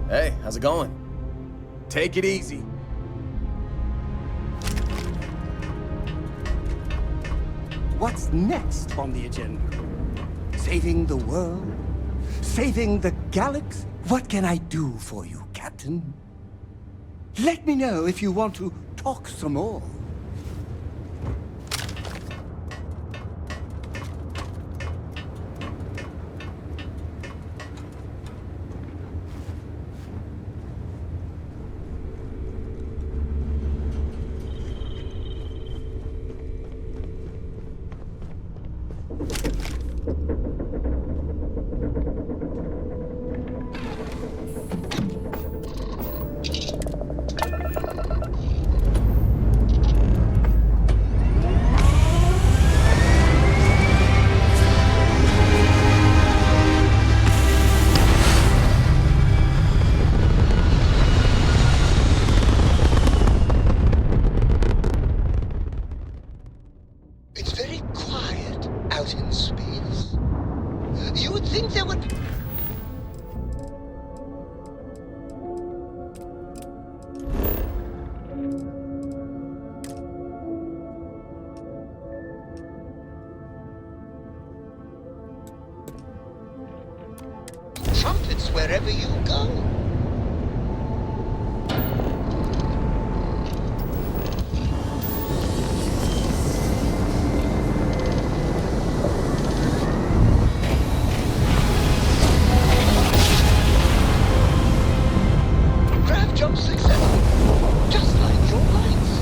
Hey, how's it going? Take it easy. What's next on the agenda? Saving the world? Saving the galaxy? What can I do for you, Captain? Let me know if you want to talk some more. It's very quiet out in space. You would think there would... trumpets wherever you go. Grab jump successful, just like your lights.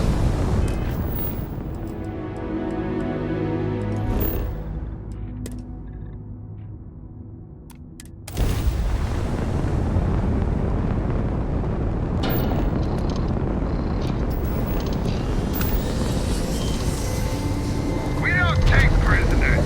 We don't take prisoners.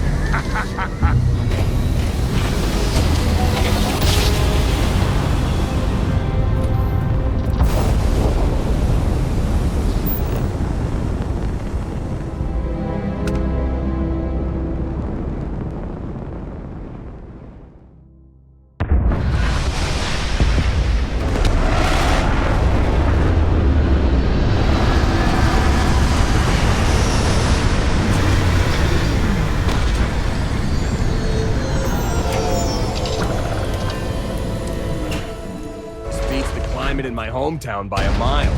This beats the climate in my hometown by a mile.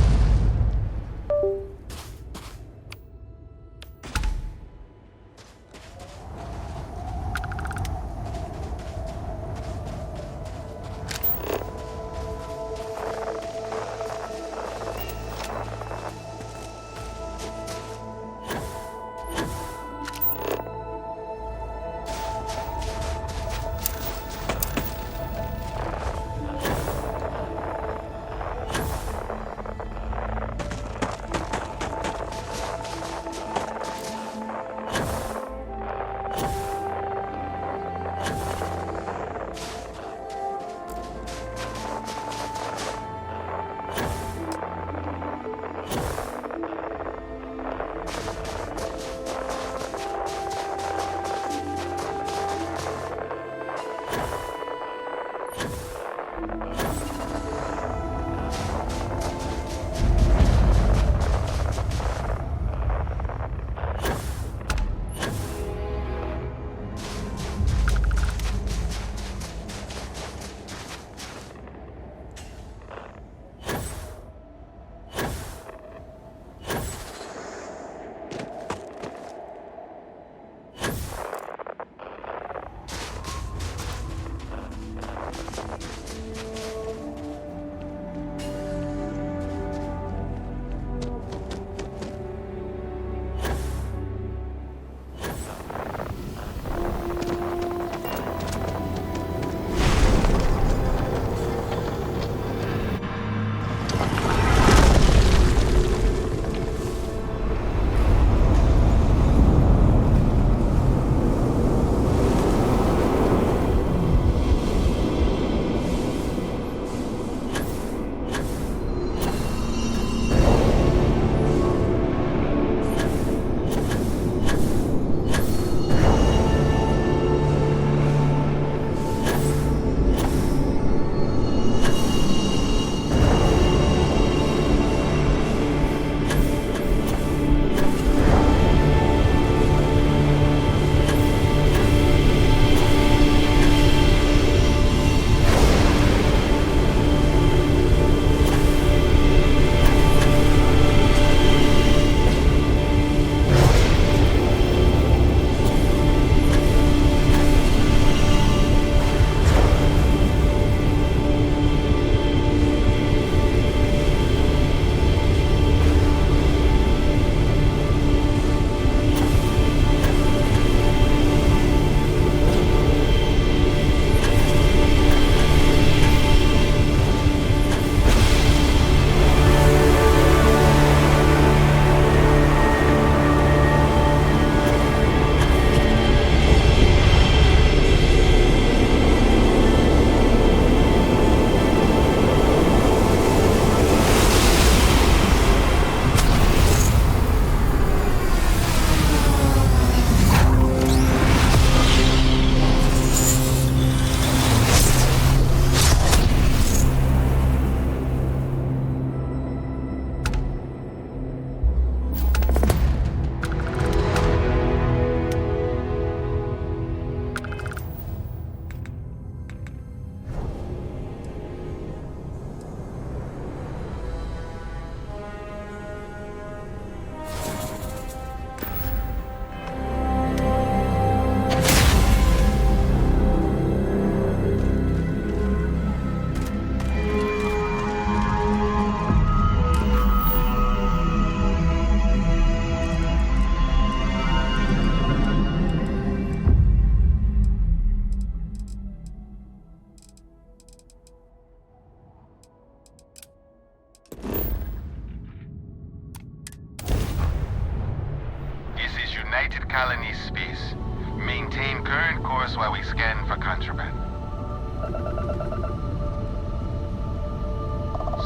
United Colony Space. Maintain current course while we scan for contraband.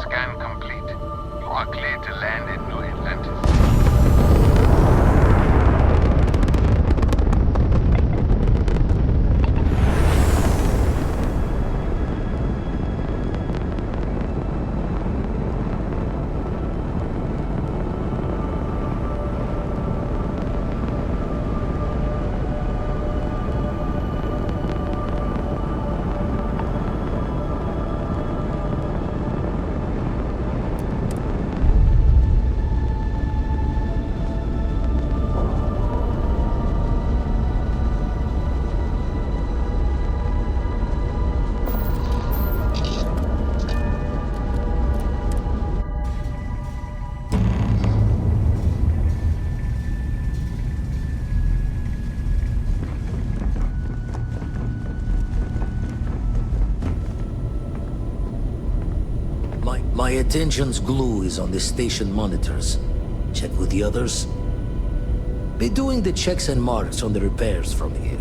Scan complete. You are cleared to land in New Atlantis. My attention's glue is on the station monitors. Check with the others. Be doing the checks and marks on the repairs from here.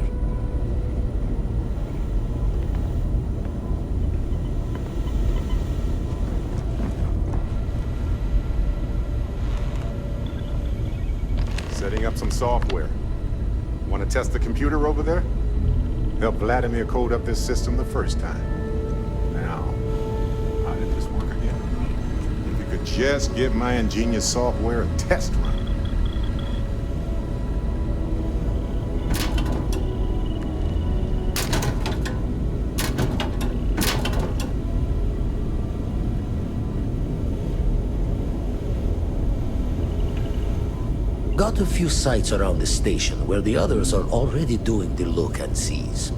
Setting up some software. Want to test the computer over there? Helped Vladimir code up this system the first time. Now, how did this work again? If you could just give my ingenious software a test run. Got a few sites around the station where the others are already doing the look and sees.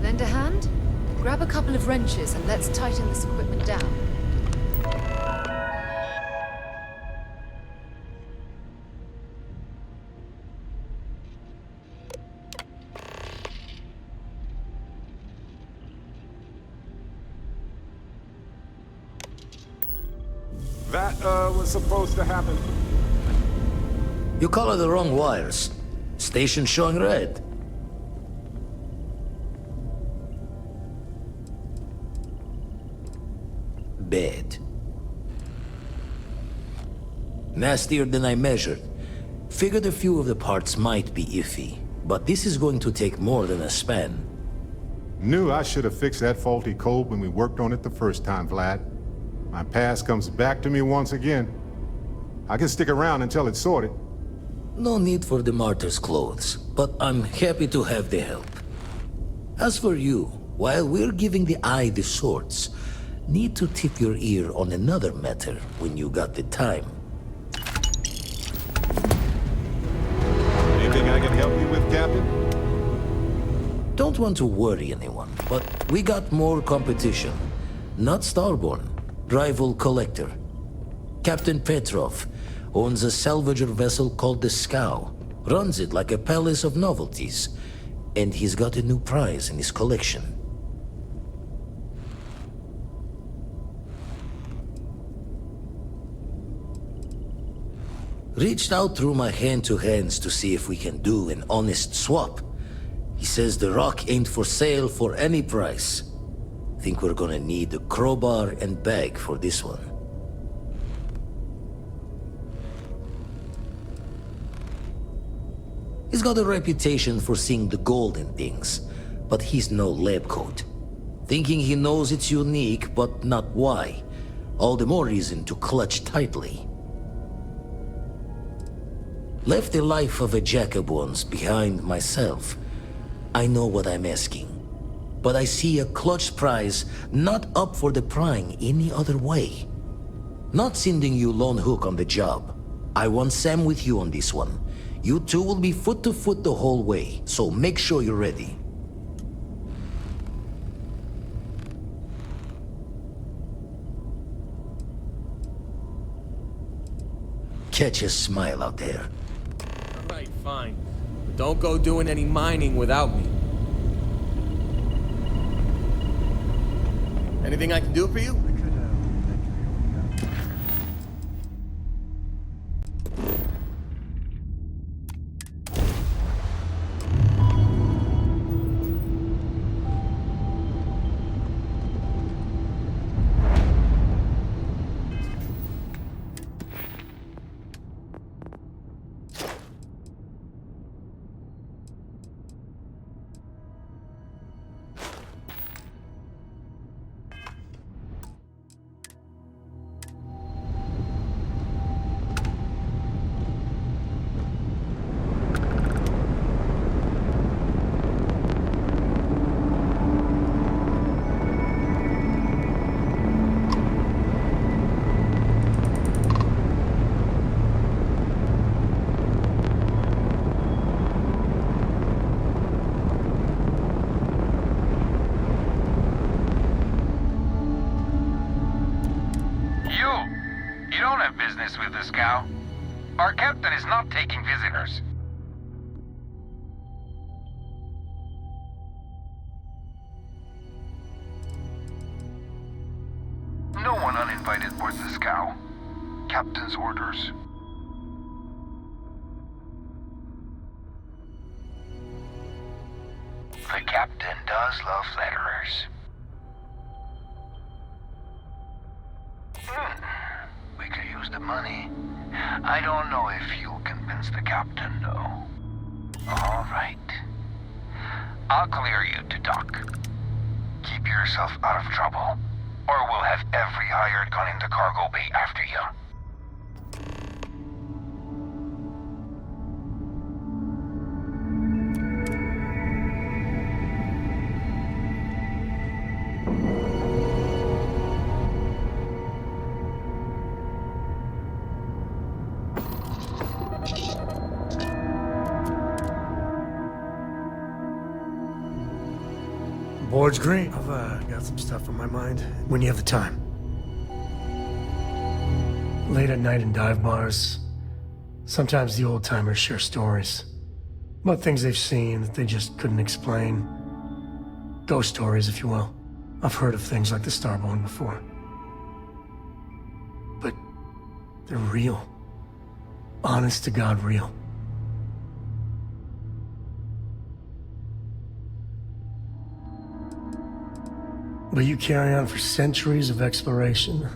Lend a hand? Grab a couple of wrenches and let's tighten this equipment down. That, was supposed to happen. You color the wrong wires. Station showing red. Bad. Nastier than I measured. Figured a few of the parts might be iffy, but this is going to take more than a span. Knew I should have fixed that faulty code when we worked on it the first time, Vlad. My past comes back to me once again. I can stick around until it's sorted. No need for the martyr's clothes, but I'm happy to have the help. As for you, while we're giving the eye the swords, need to tip your ear on another matter when you got the time. Anything I can help you with, Captain? Don't want to worry anyone, but we got more competition. Not Starborn, rival collector. Captain Petrov owns a salvager vessel called the Scow. Runs it like a palace of novelties. And he's got a new prize in his collection. Reached out through my hand-to-hands to see if we can do an honest swap. He says the rock ain't for sale for any price. Think we're gonna need a crowbar and bag for this one. He's got a reputation for seeing the gold in things, but he's no lab coat. Thinking he knows it's unique, but not why. All the more reason to clutch tightly. Left the life of a jack-of-ones behind myself. I know what I'm asking. But I see a clutch prize not up for the prying any other way. Not sending you lone hook on the job. I want Sam with you on this one. You two will be foot to foot the whole way, so make sure you're ready. Catch a smile out there. All right, fine. But don't go doing any mining without me. Anything I can do for you? You don't have business with this cow. Our captain is not taking visitors. No one uninvited boards this cow. Captain's orders. The captain does love flatterers. We could use the money. I don't know if you'll convince the captain, though. All right. I'll clear you to dock. Keep yourself out of trouble, or we'll have every hired gun in the cargo bay after you. Board's green. I've got some stuff on my mind. When you have the time. Late at night in dive bars, sometimes the old-timers share stories about things they've seen that they just couldn't explain. Ghost stories, if you will. I've heard of things like the Starborn before. But they're real. Honest to God, real. But you carry on for centuries of exploration,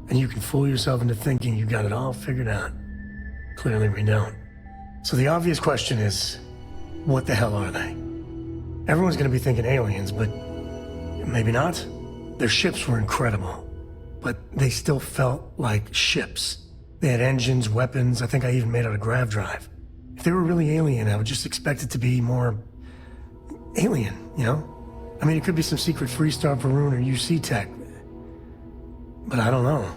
and you can fool yourself into thinking you got it all figured out. Clearly we don't. So the obvious question is, what the hell are they? Everyone's gonna be thinking aliens, but maybe not. Their ships were incredible, but they still felt like ships. They had engines, weapons, I think I even made out a grav drive. If they were really alien, I would just expect it to be more alien, you know? I mean, it could be some secret Freestar Varun or UC tech, but I don't know.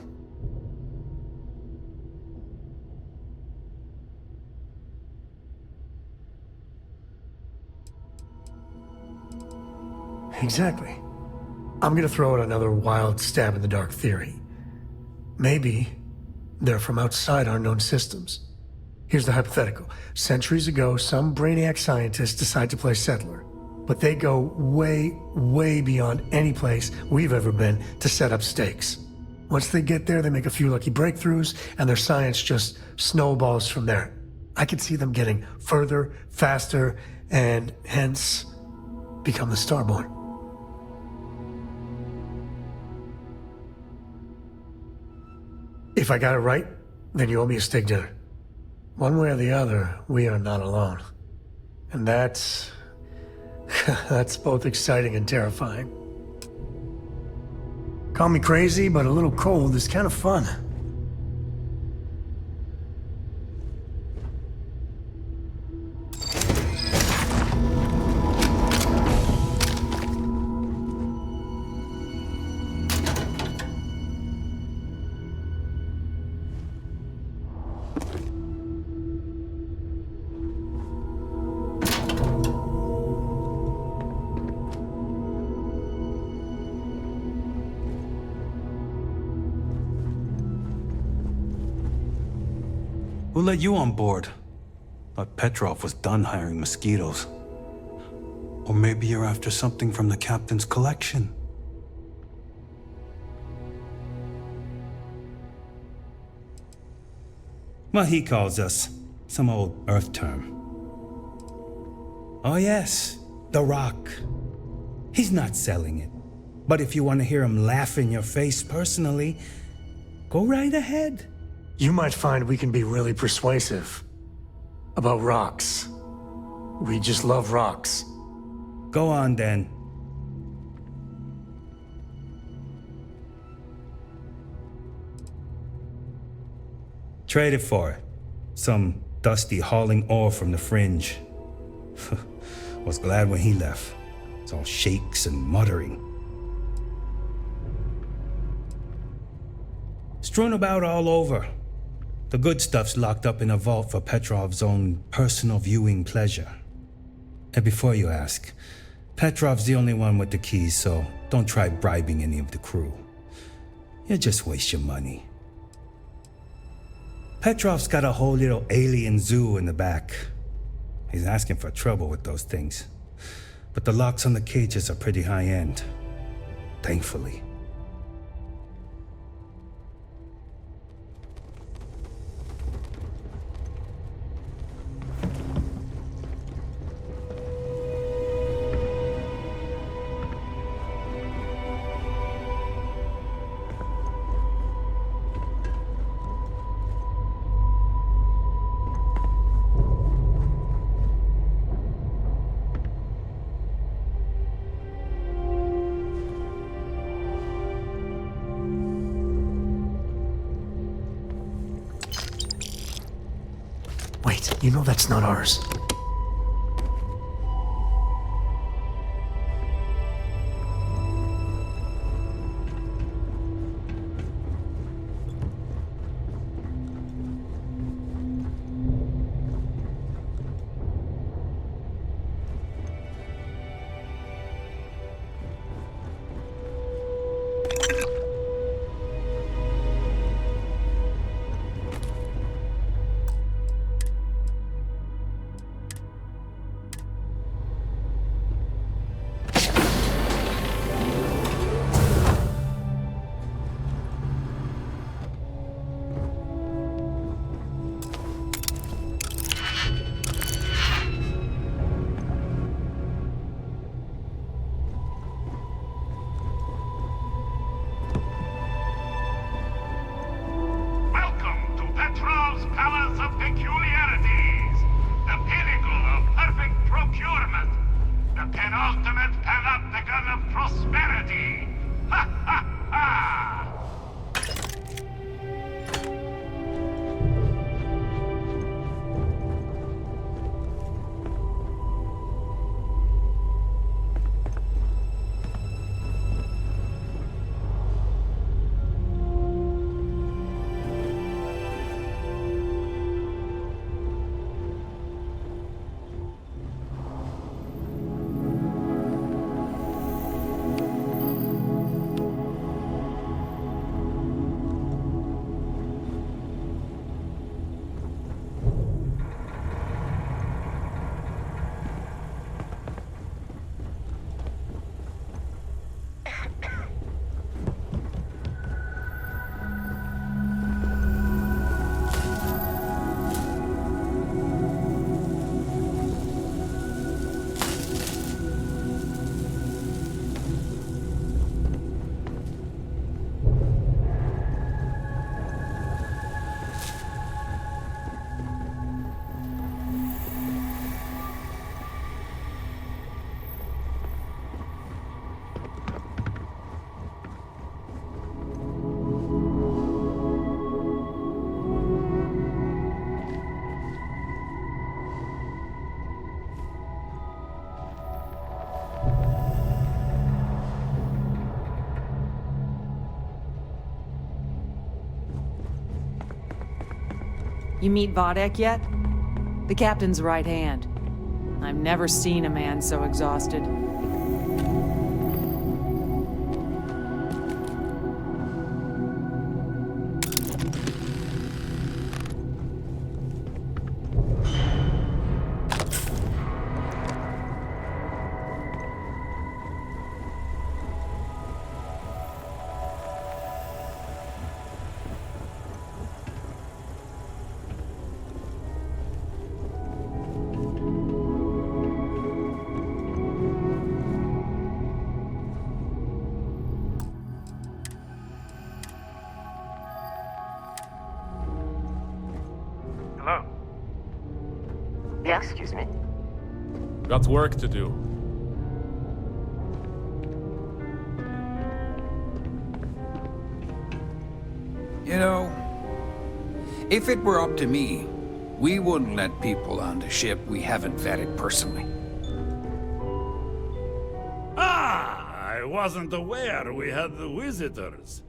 Exactly. I'm gonna throw out another wild stab in the dark theory. Maybe they're from outside our known systems. Here's the hypothetical. Centuries ago, some brainiac scientists decide to play settler. But they go way, way beyond any place we've ever been to set up stakes. Once they get there, they make a few lucky breakthroughs, and their science just snowballs from there. I could see them getting further, faster, and hence become the Starborn. If I got it right, then you owe me a steak dinner. One way or the other, we are not alone. And that's both exciting and terrifying. Call me crazy, but a little cold is kind of fun. Who let you on board? Thought Petrov was done hiring mosquitoes. Or maybe you're after something from the captain's collection. Well, he calls us some old Earth term. Oh yes, the Rock. He's not selling it. But if you want to hear him laugh in your face personally, go right ahead. You might find we can be really persuasive. About rocks. We just love rocks. Go on then. Trade it for it. Some dusty hauling ore from the fringe. Was glad when he left. It's all shakes and muttering. Strewn about all over. The good stuff's locked up in a vault for Petrov's own personal viewing pleasure. And before you ask, Petrov's the only one with the keys, so don't try bribing any of the crew. You'll just waste your money. Petrov's got a whole little alien zoo in the back. He's asking for trouble with those things. But the locks on the cages are pretty high-end. Thankfully. Wait, you know that's not ours. You meet Vodek yet? The captain's right hand. I've never seen a man so exhausted. Hello? Yeah, excuse me. Got work to do. You know, if it were up to me, we wouldn't let people on the ship we haven't vetted personally. Ah, I wasn't aware we had the visitors.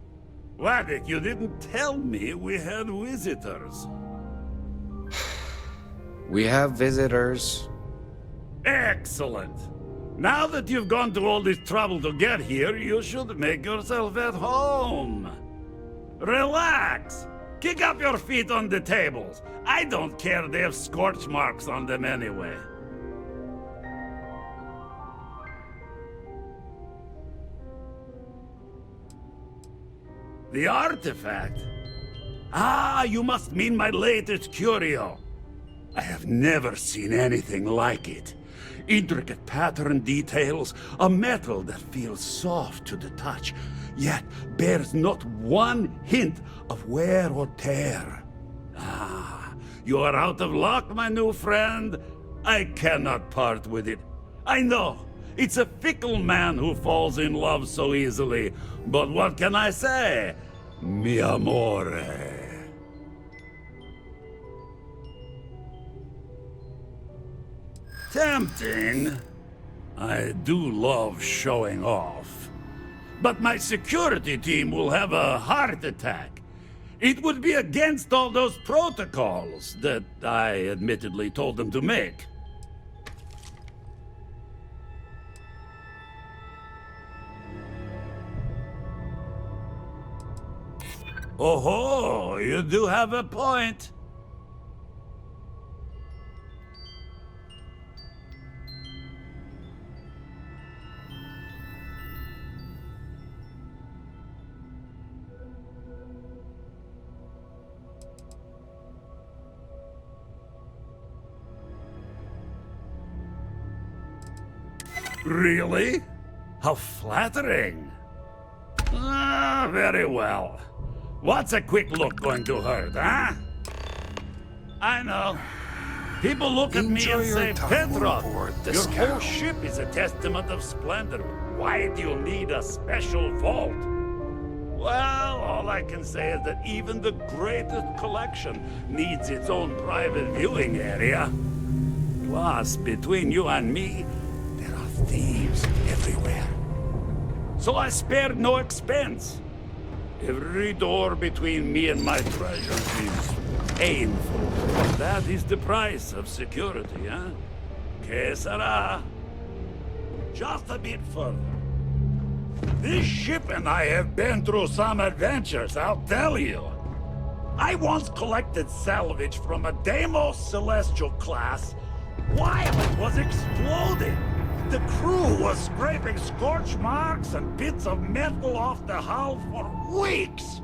Waddick, you didn't tell me we had visitors. We have visitors. Excellent. Now that you've gone to all this trouble to get here, you should make yourself at home. Relax. Kick up your feet on the tables. I don't care they have scorch marks on them anyway. The artifact? Ah, you must mean my latest curio. I have never seen anything like it. Intricate pattern details, a metal that feels soft to the touch, yet bears not one hint of wear or tear. Ah, you are out of luck, my new friend. I cannot part with it. I know, it's a fickle man who falls in love so easily, but what can I say? Mi amore. Tempting. I do love showing off. But my security team will have a heart attack. It would be against all those protocols that I admittedly told them to make. Oh, you do have a point. Really? How flattering. Ah, very well. What's a quick look going to hurt, huh? I know. People look at me and say, Petrov, your whole ship is a testament of splendor. Why do you need a special vault? Well, all I can say is that even the greatest collection needs its own private viewing area. Plus, between you and me, there are thieves everywhere. So I spared no expense. Every door between me and my treasures is painful. That is the price of security, huh? Que sera? Just a bit further. This ship and I have been through some adventures, I'll tell you. I once collected salvage from a Deimos Celestial class while it was exploding. The crew was scraping scorch marks and bits of metal off the hull for weeks.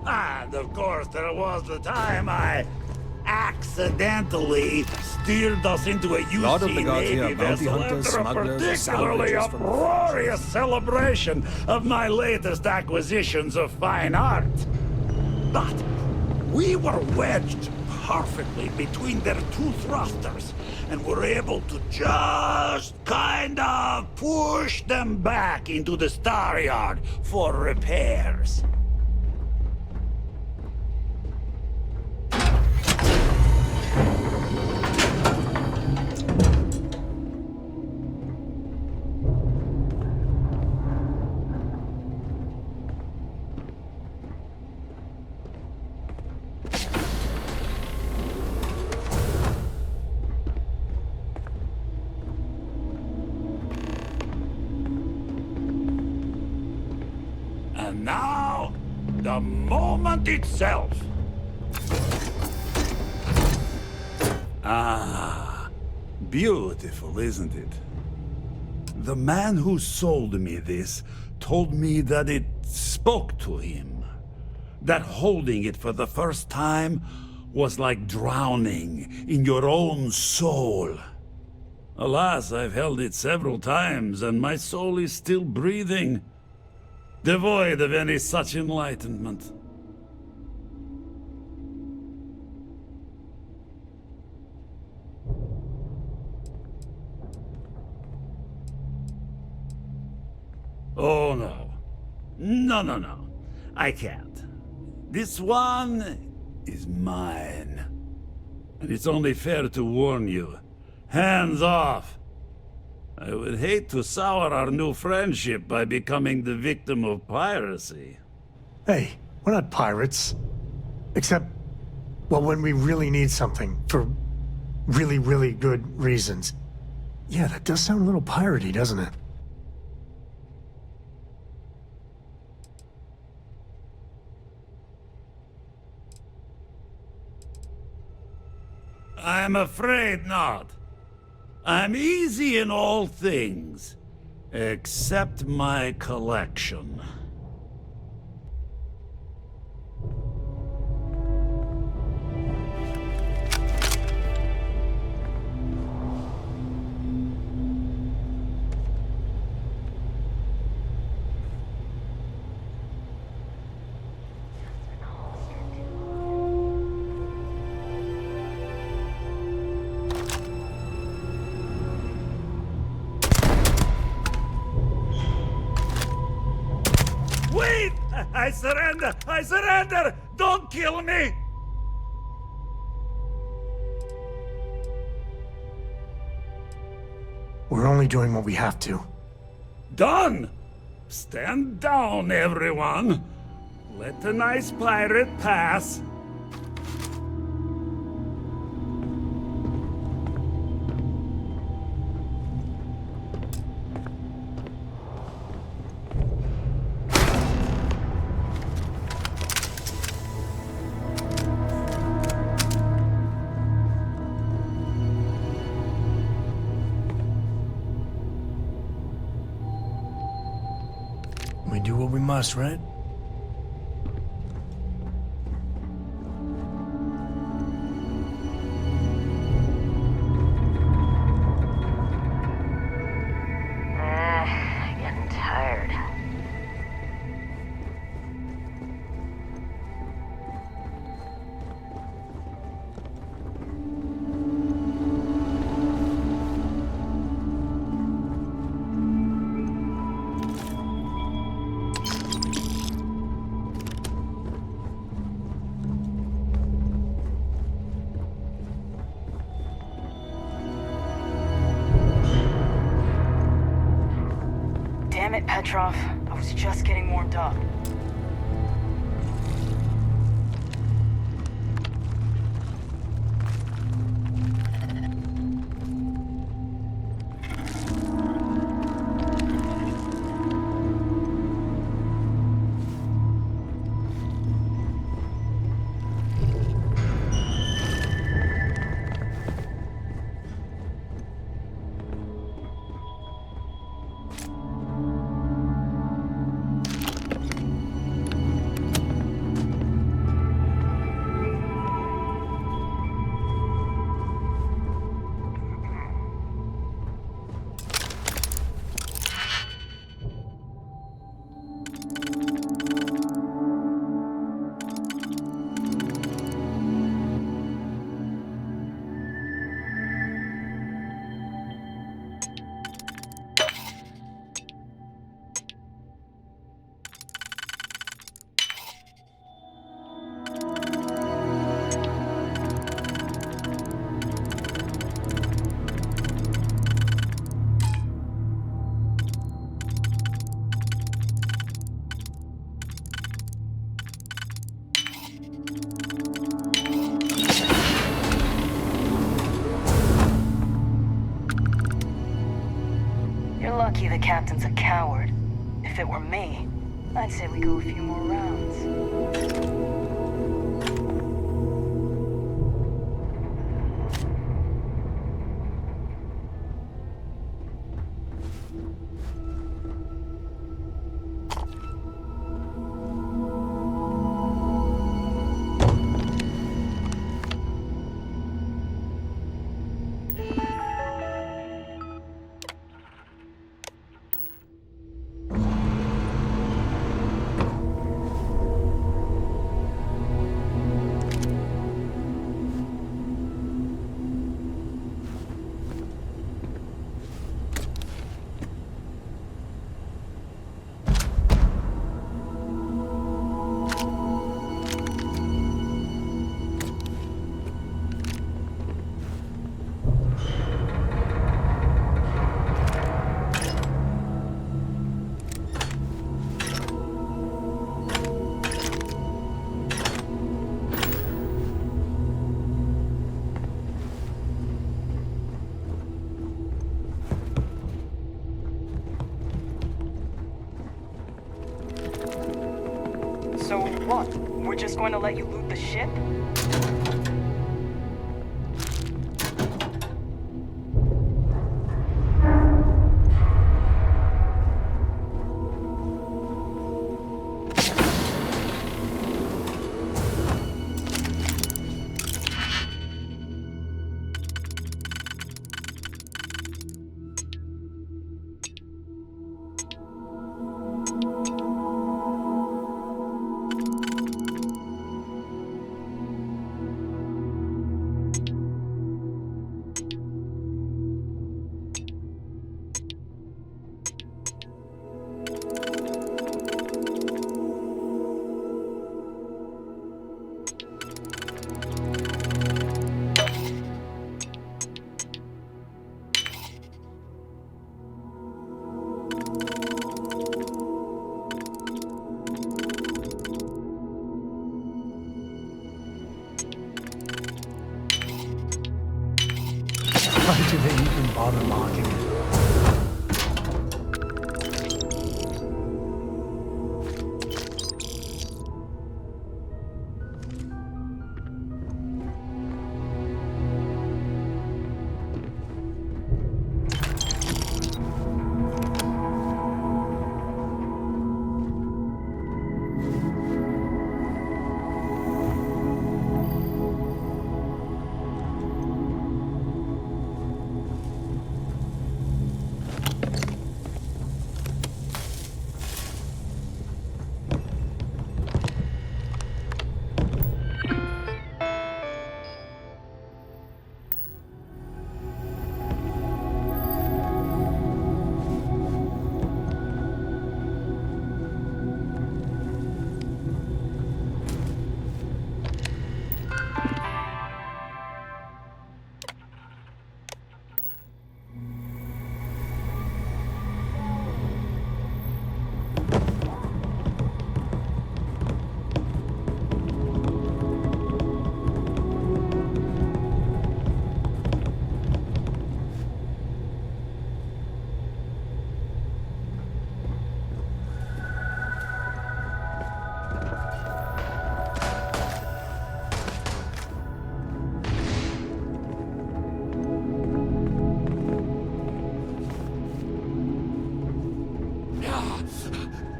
And of course, there was the time I accidentally steered us into a UC Navy vessel after a particularly uproarious celebration of my latest acquisitions of fine art. But we were wedged perfectly between their two thrusters, and were able to just kind of push them back into the star yard for repairs. And now, the moment itself. Ah, beautiful, isn't it? The man who sold me this told me that it spoke to him. That holding it for the first time was like drowning in your own soul. Alas, I've held it several times, and my soul is still breathing, devoid of any such enlightenment. Oh, no. No. I can't. This one is mine. And it's only fair to warn you. Hands off! I would hate to sour our new friendship by becoming the victim of piracy. Hey, we're not pirates. Except, well, when we really need something for really, really good reasons. Yeah, that does sound a little piratey, doesn't it? I'm afraid not. I'm easy in all things, except my collection. Wait! I surrender! I surrender! Don't kill me! We're only doing what we have to. Done! Stand down, everyone! Let the nice pirate pass. We do what we must, right? Getting tired. Damn it, Petrov. I was just getting warmed up. You're lucky the captain's a coward. If it were me, I'd say we go a few more rounds. What? We're just going to let you loot the ship? Why do they even bother mocking it?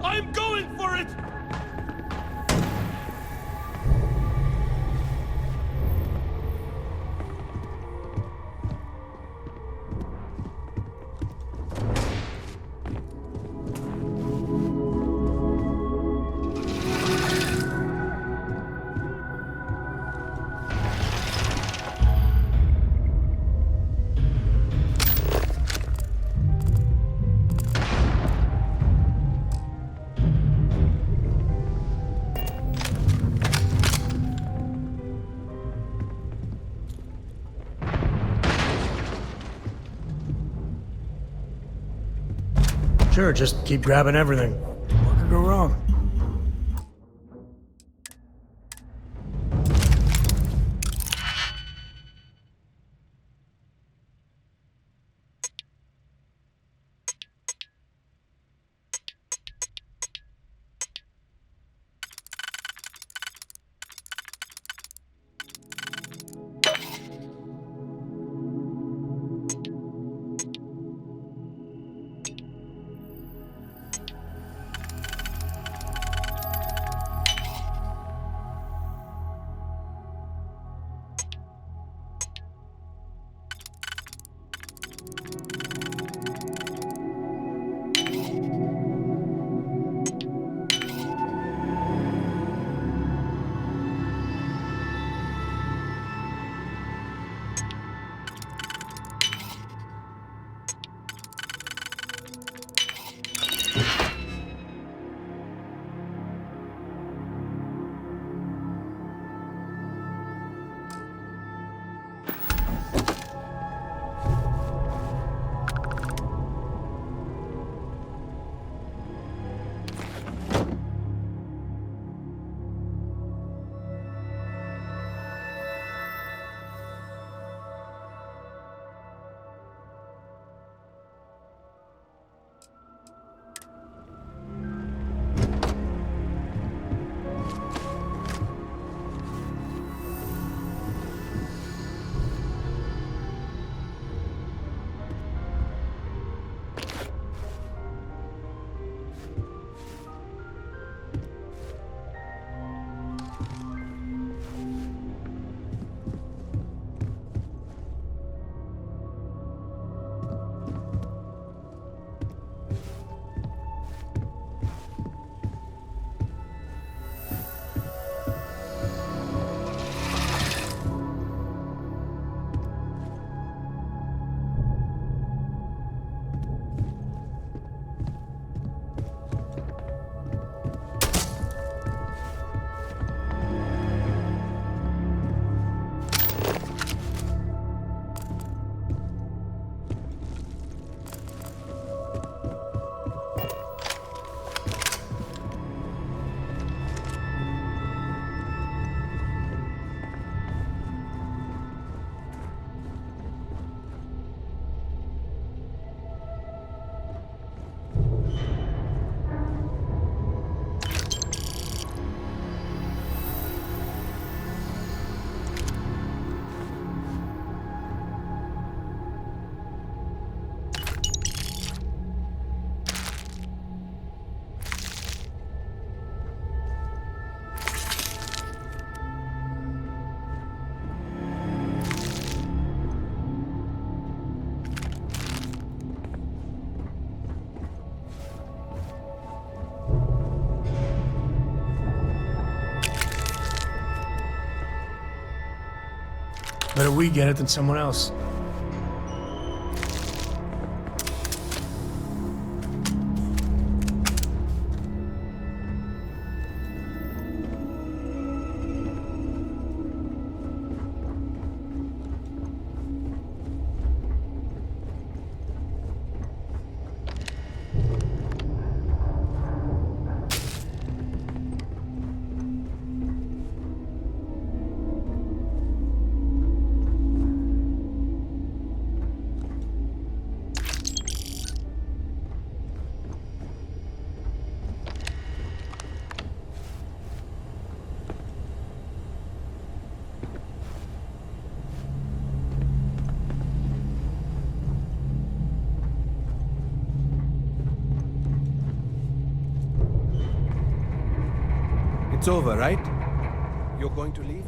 I'm going for it! Sure, just keep grabbing everything. What could go wrong? Better we get it than someone else. It's over, right? You're going to leave?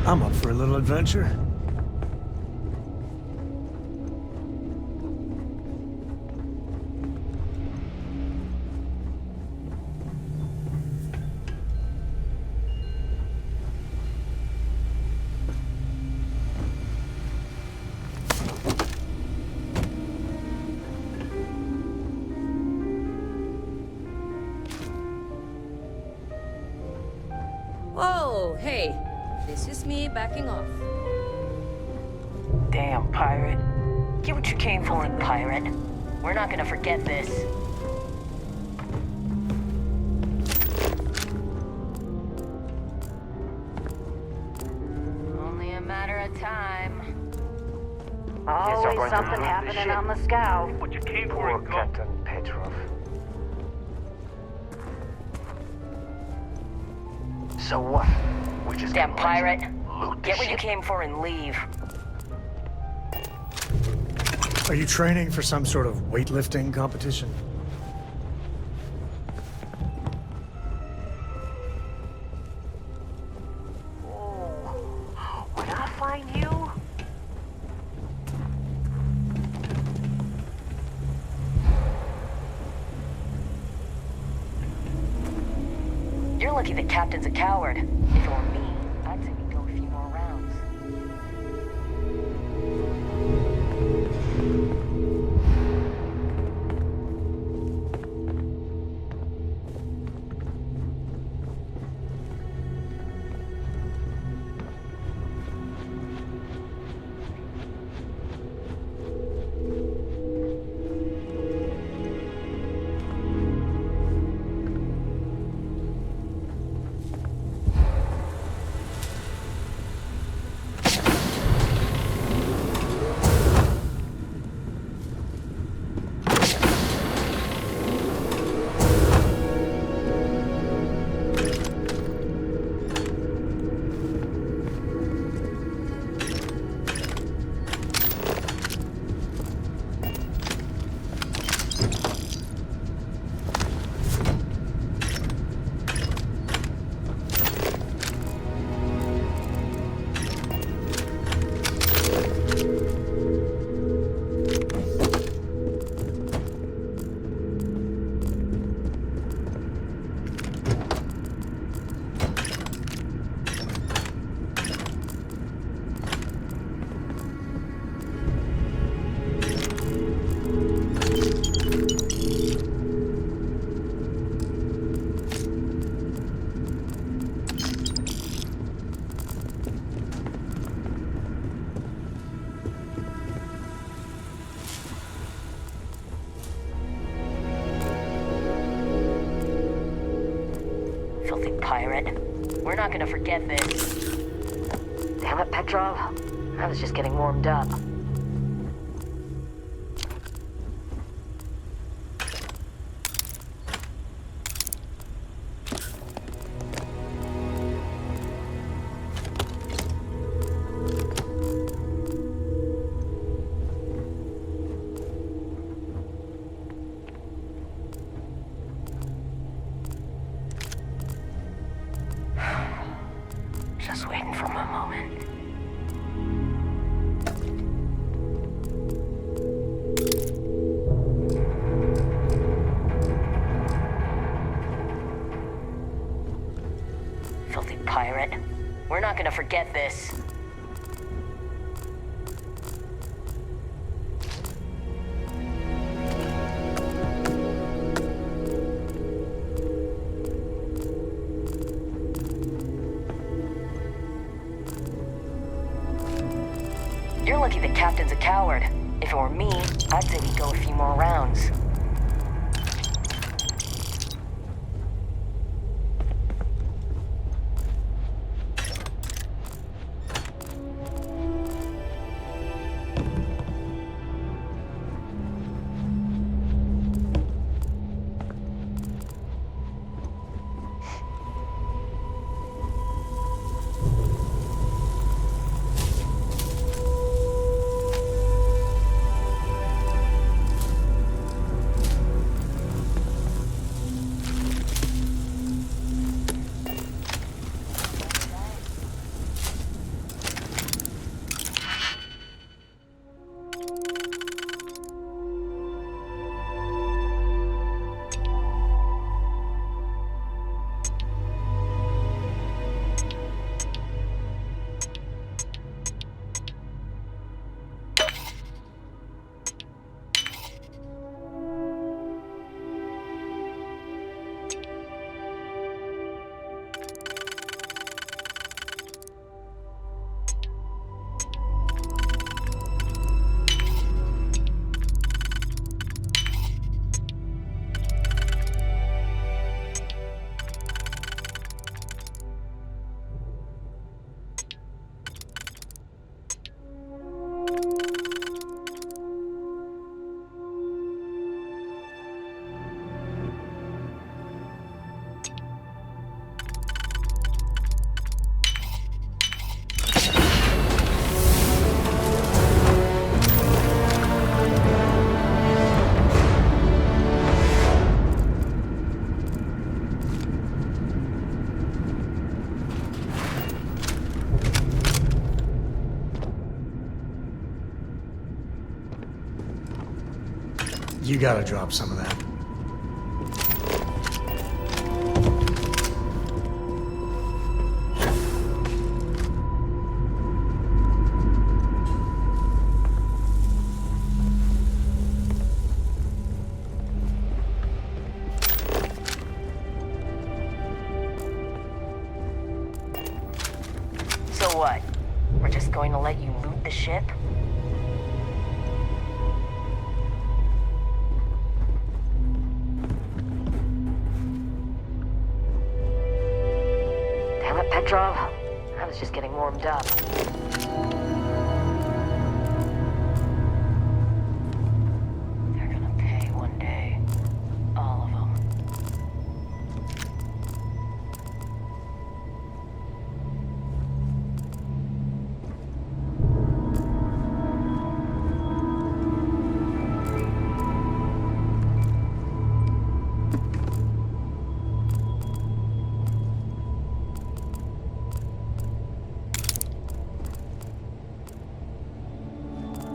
I'm up for a little adventure. Whoa, hey. This is me backing off. Damn, pirate. Get what you came for, pirate. We're not gonna forget this. Only a matter of time. Always something happening on the scow. What you came for, Captain Petrov. So what? We just Damn pirate. loot Get what you came for and leave. Are you training for some sort of weightlifting competition? When I find you... You're lucky the captain's a coward. If it were me, I'd say we go a few more rounds. Filthy pirate. We're not gonna forget this. Damn it, Petrov. I was just getting warmed up. forget this. You're lucky the captain's a coward. If it were me, I'd say we'd go a few more rounds. You gotta drop some of that. So what? We're just going to let you loot the ship? Damn it, Petrov. I was just getting warmed up. They're gonna pay one day. All of them.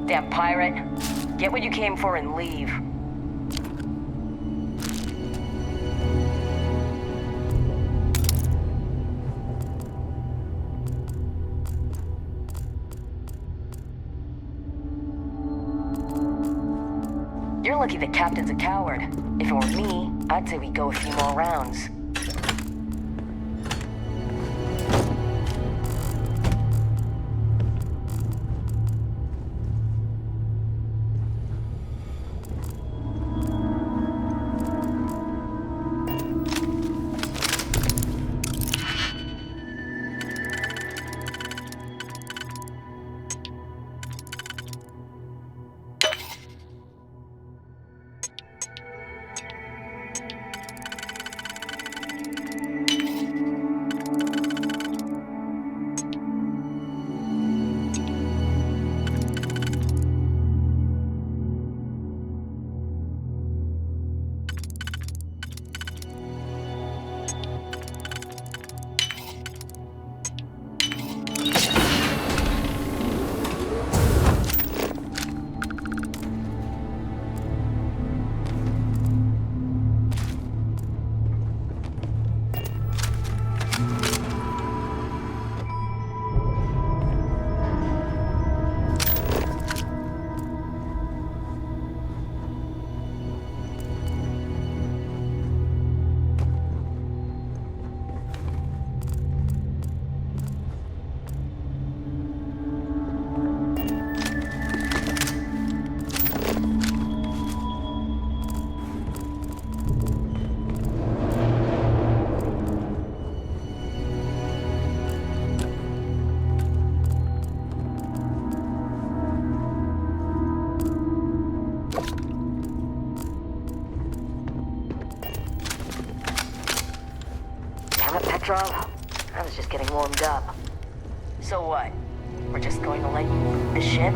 Damn pirate. Get what you came for and leave. You're lucky the captain's a coward. If it were me, I'd say we'd go a few more rounds. Petrov. I was just getting warmed up. So what? We're just going to let you loot the ship?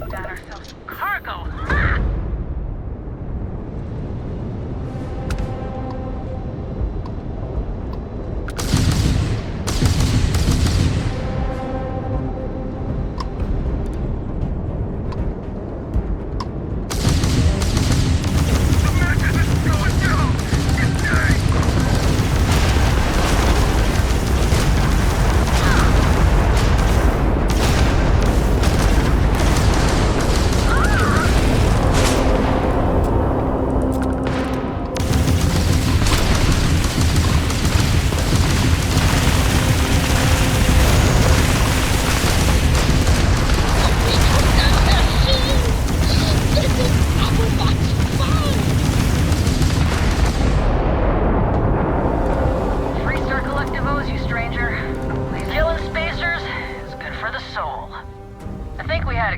Got ourselves some cargo.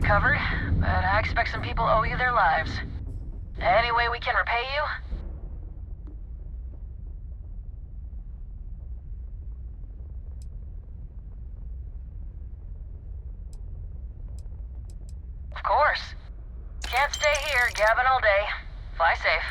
Covered, but I expect some people owe you their lives. Any way we can repay you? Of course. Can't stay here gabbing all day. Fly safe.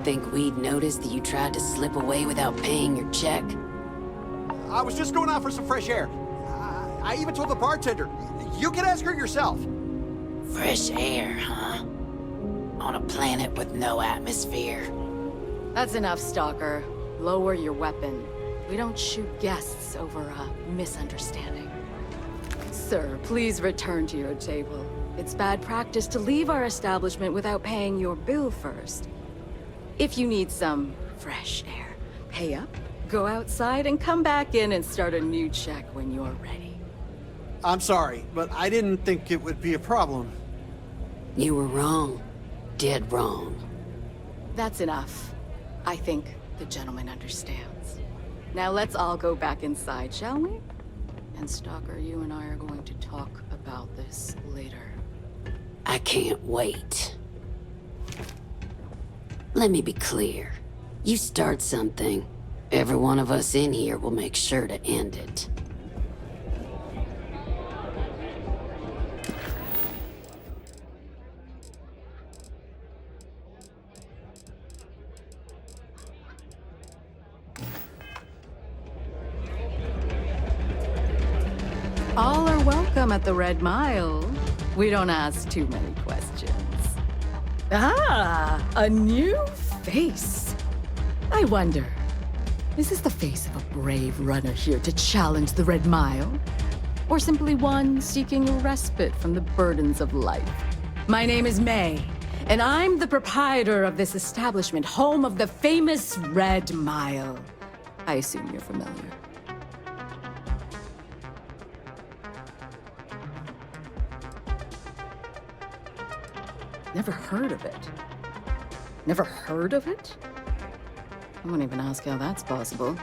think we'd notice that you tried to slip away without paying your check? I was just going out for some fresh air. I even told the bartender. You can ask her yourself. Fresh air, huh? On a planet with no atmosphere. That's enough, Stalker. Lower your weapon. We don't shoot guests over a misunderstanding. Sir, please return to your table. It's bad practice to leave our establishment without paying your bill first. If you need some fresh air, pay up, go outside, and come back in and start a new check when you're ready. I'm sorry, but I didn't think it would be a problem. You were wrong. Dead wrong. That's enough. I think the gentleman understands. Now let's all go back inside, shall we? And Stalker, you and I are going to talk about this later. I can't wait. Let me be clear. You start something, every one of us in here will make sure to end it. All are welcome at the Red Mile. We don't ask too many questions. Ah, a new face. I wonder, is this the face of a brave runner here to challenge the Red Mile? Or simply one seeking a respite from the burdens of life? My name is May, and I'm the proprietor of this establishment, home of the famous Red Mile. I assume you're familiar. Never heard of it. Never heard of it? I won't even ask how that's possible.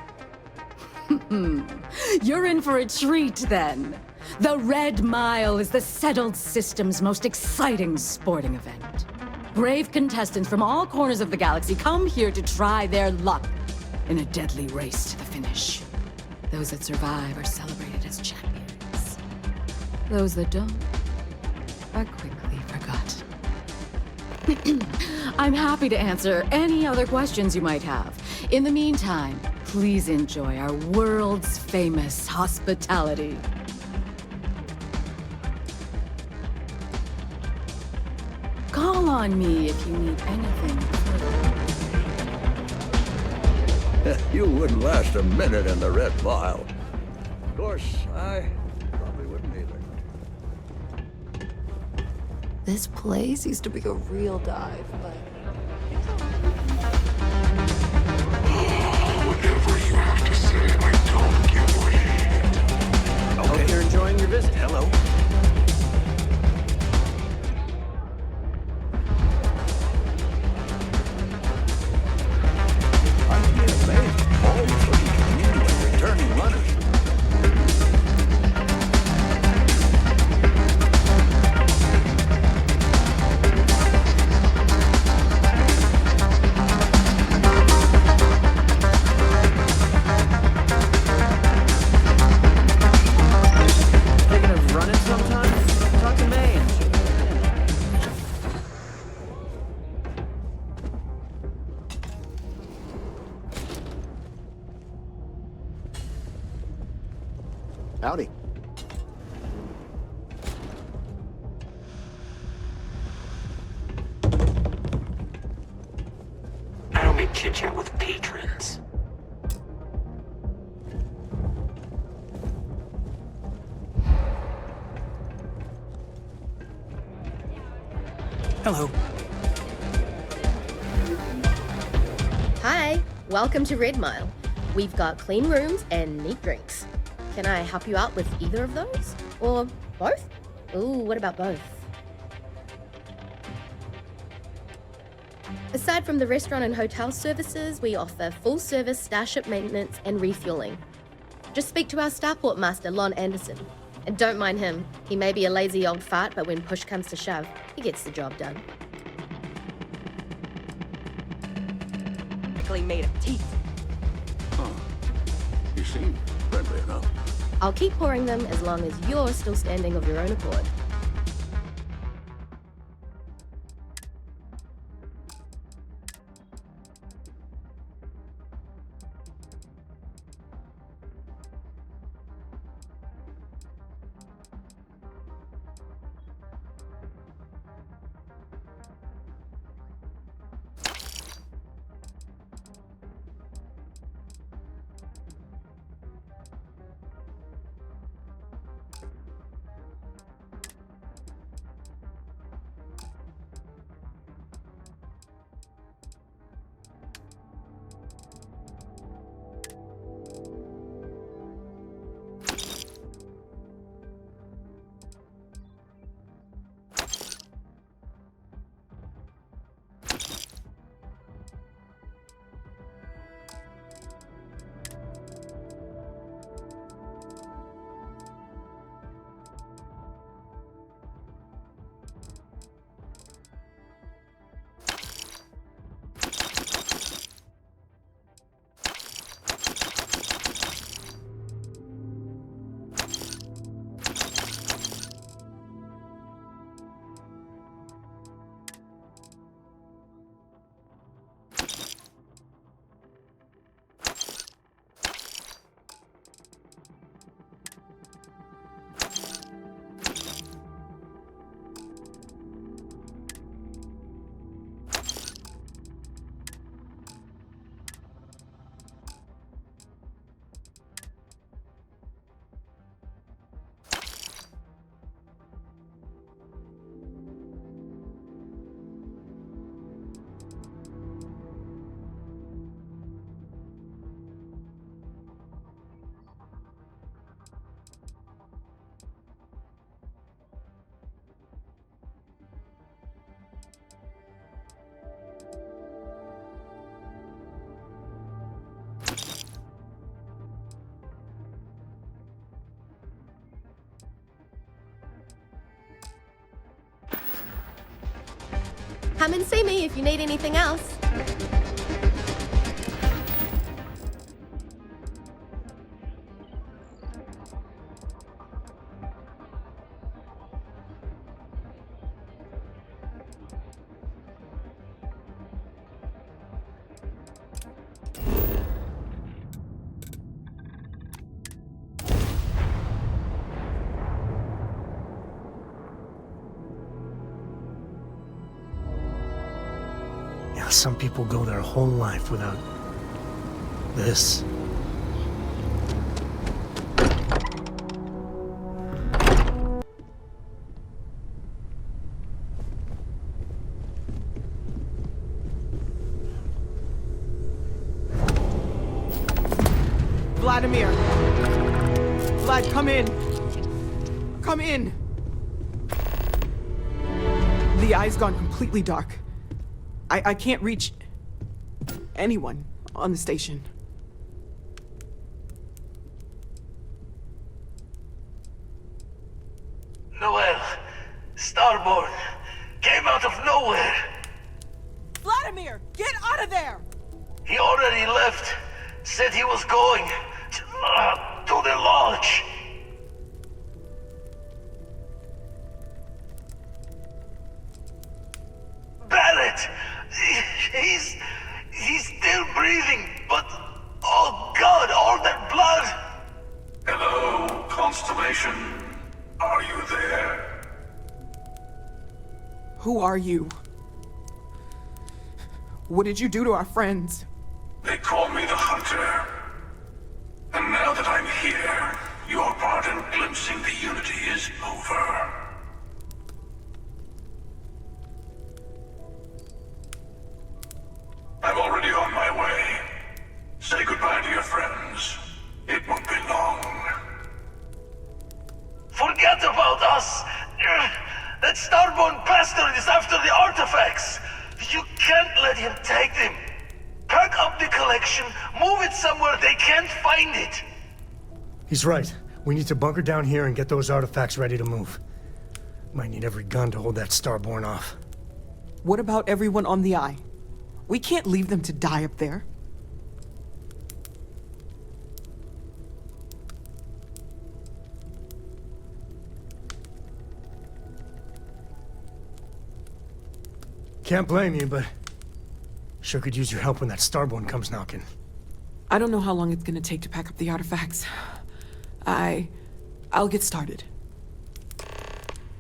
You're in for a treat, then. The Red Mile is the settled system's most exciting sporting event. Brave contestants from all corners of the galaxy come here to try their luck in a deadly race to the finish. Those that survive are celebrated as champions. Those that don't are quickly forgotten. I'm happy to answer any other questions you might have. In the meantime, please enjoy our world's famous hospitality. Call on me if you need anything further. You wouldn't last a minute in the Red Mile. Of course, I probably wouldn't either. This place used to be a real dive, but... Whatever you have to say, I don't give a shit. Okay. Hope you're enjoying your visit. Hello. I'd be amazed. All the fucking community returning runners. Howdy. I don't make chit-chat with patrons. Hello. Hi, welcome to Red Mile. We've got clean rooms and neat drinks. Can I help you out with either of those? Or both? Ooh, what about both? Aside from the restaurant and hotel services, we offer full-service starship maintenance and refueling. Just speak to our starport master, Lon Anderson. And don't mind him. He may be a lazy old fart, but when push comes to shove, he gets the job done. Made of teeth. Huh. You seem friendly enough. I'll keep pouring them as long as you're still standing of your own accord. Come and see me if you need anything else. Some people go their whole life without this. Vladimir! Vlad, come in! Come in! The eye's gone completely dark. I can't reach anyone on the station. Noel, Starborn, came out of nowhere. Vladimir, get out of there! He already left. Said he was going to the lodge. Barrett! He's still breathing, but oh God, all that blood! Hello, Constellation. Are you there? Who are you? What did you do to our friends? They call me the Hunter. And now that I'm here, your part in glimpsing the Unity is over. I'm already on my way. Say goodbye to your friends. It won't be long. Forget about us! That Starborn bastard is after the artifacts! You can't let him take them! Pack up the collection, move it somewhere they can't find it! He's right. We need to bunker down here and get those artifacts ready to move. Might need every gun to hold that Starborn off. What about everyone on the Eye? We can't leave them to die up there. Can't blame you, but sure could use your help when that Starborn comes knocking. I don't know how long it's gonna take to pack up the artifacts. I'll get started.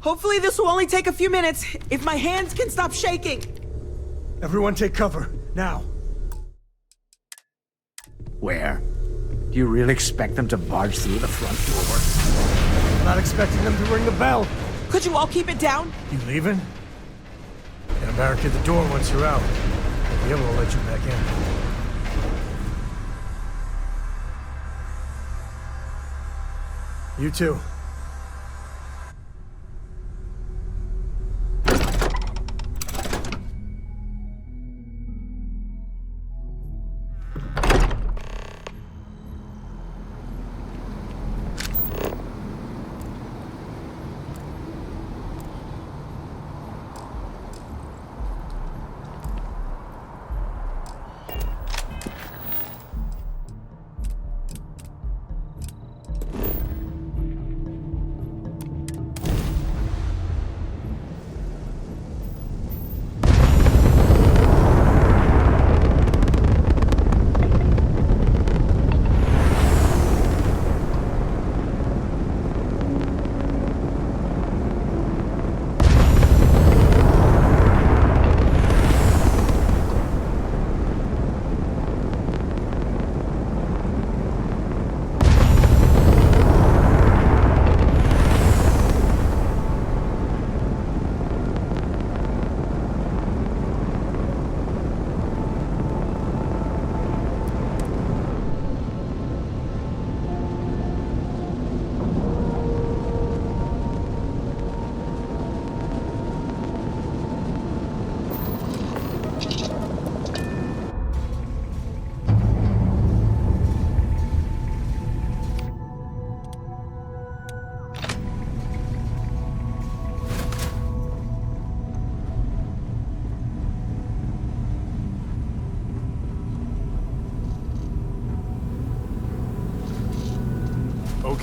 Hopefully this will only take a few minutes, if my hands can stop shaking! Everyone take cover, now. Where? Do you really expect them to barge through the front door? I'm not expecting them to ring the bell. Could you all keep it down? You leaving? Gotta barricade the door once you're out. I'll be able to let you back in. You too.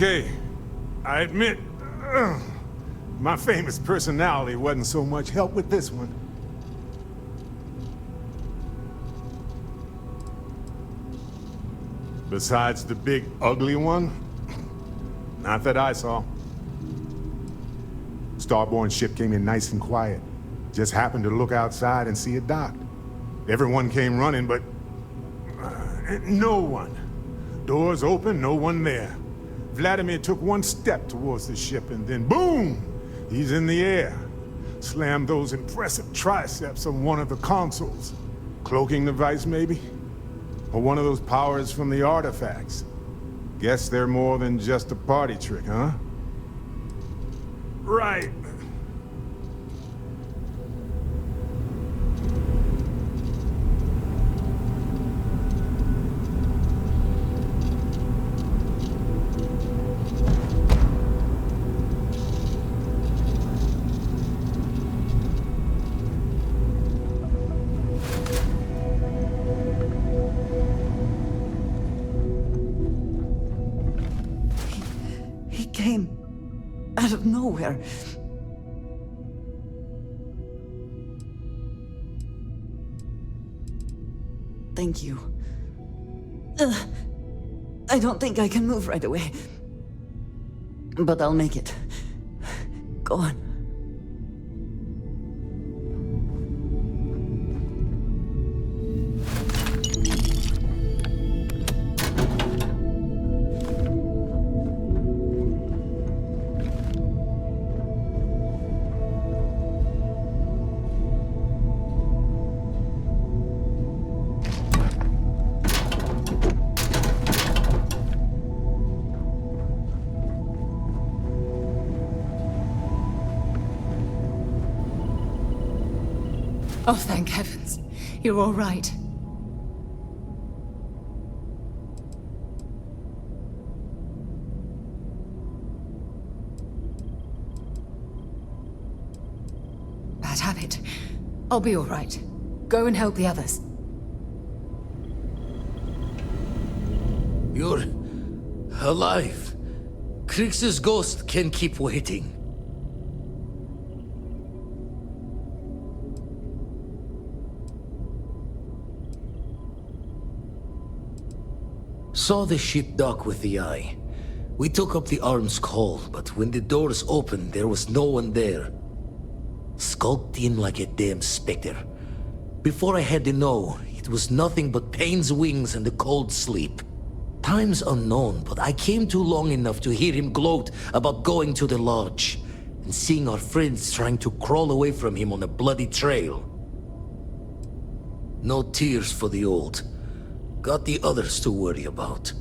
Okay, I admit, my famous personality wasn't so much help with this one. Besides the big, ugly one? Not that I saw. Starborn ship came in nice and quiet. Just happened to look outside and see it docked. Everyone came running, but no one. Doors open, no one there. Vladimir took one step towards the ship and then boom! He's in the air. Slammed those impressive triceps on one of the consoles. Cloaking device, maybe? Or one of those powers from the artifacts. Guess they're more than just a party trick, huh? Right. He came out of nowhere. Thank you. I don't think I can move right away. But I'll make it. Go on. Oh, thank heavens. You're all right. Bad habit. I'll be all right. Go and help the others. You're alive. Krix's ghost can keep waiting. Saw the ship dock with the eye. We took up the arm's call, but when the doors opened, there was no one there. Skulked in like a damn specter. Before I had to know, it was nothing but pain's wings and a cold sleep. Time's unknown, but I came too long enough to hear him gloat about going to the lodge, and seeing our friends trying to crawl away from him on a bloody trail. No tears for the old. Got the others to worry about.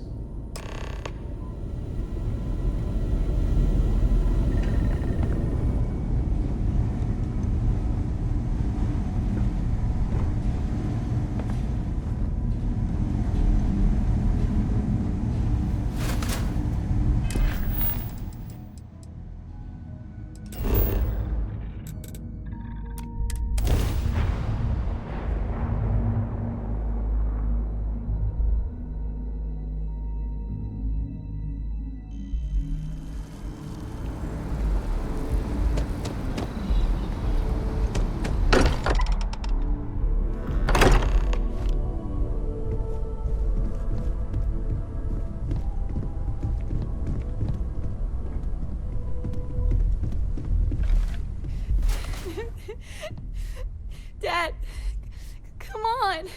Dad, come on.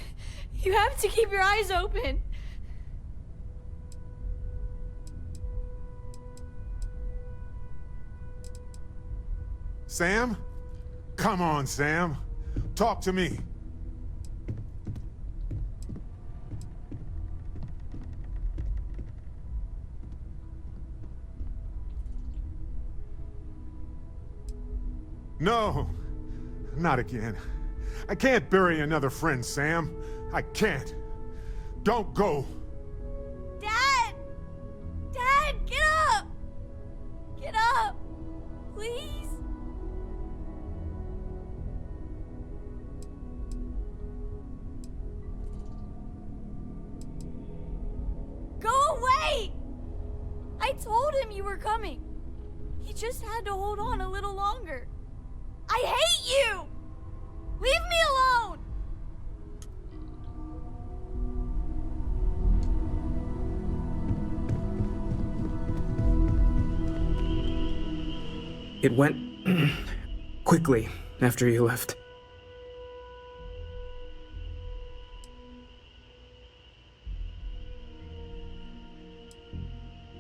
You have to keep your eyes open. Sam? Come on, Sam. Talk to me. No, not again. I can't bury another friend, Sam. I can't. Don't go. Dad! Dad, get up! Get up! Please? Go away! I told were coming. He just had to hold on a little longer. I hate you! Leave me alone! It went quickly after you left.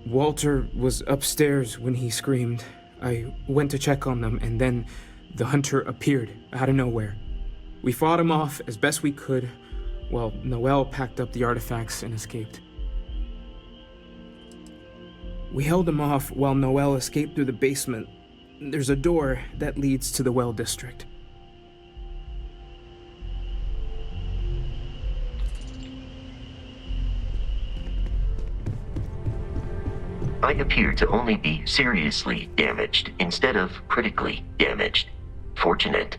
Walter was upstairs when he screamed. I went to check on them, and then the hunter appeared out of nowhere. We fought him off as best we could, while Noel packed up the artifacts and escaped. We held him off while Noel escaped through the basement. There's a door that leads to the well district. I appear to only be seriously damaged instead of critically damaged. Fortunate.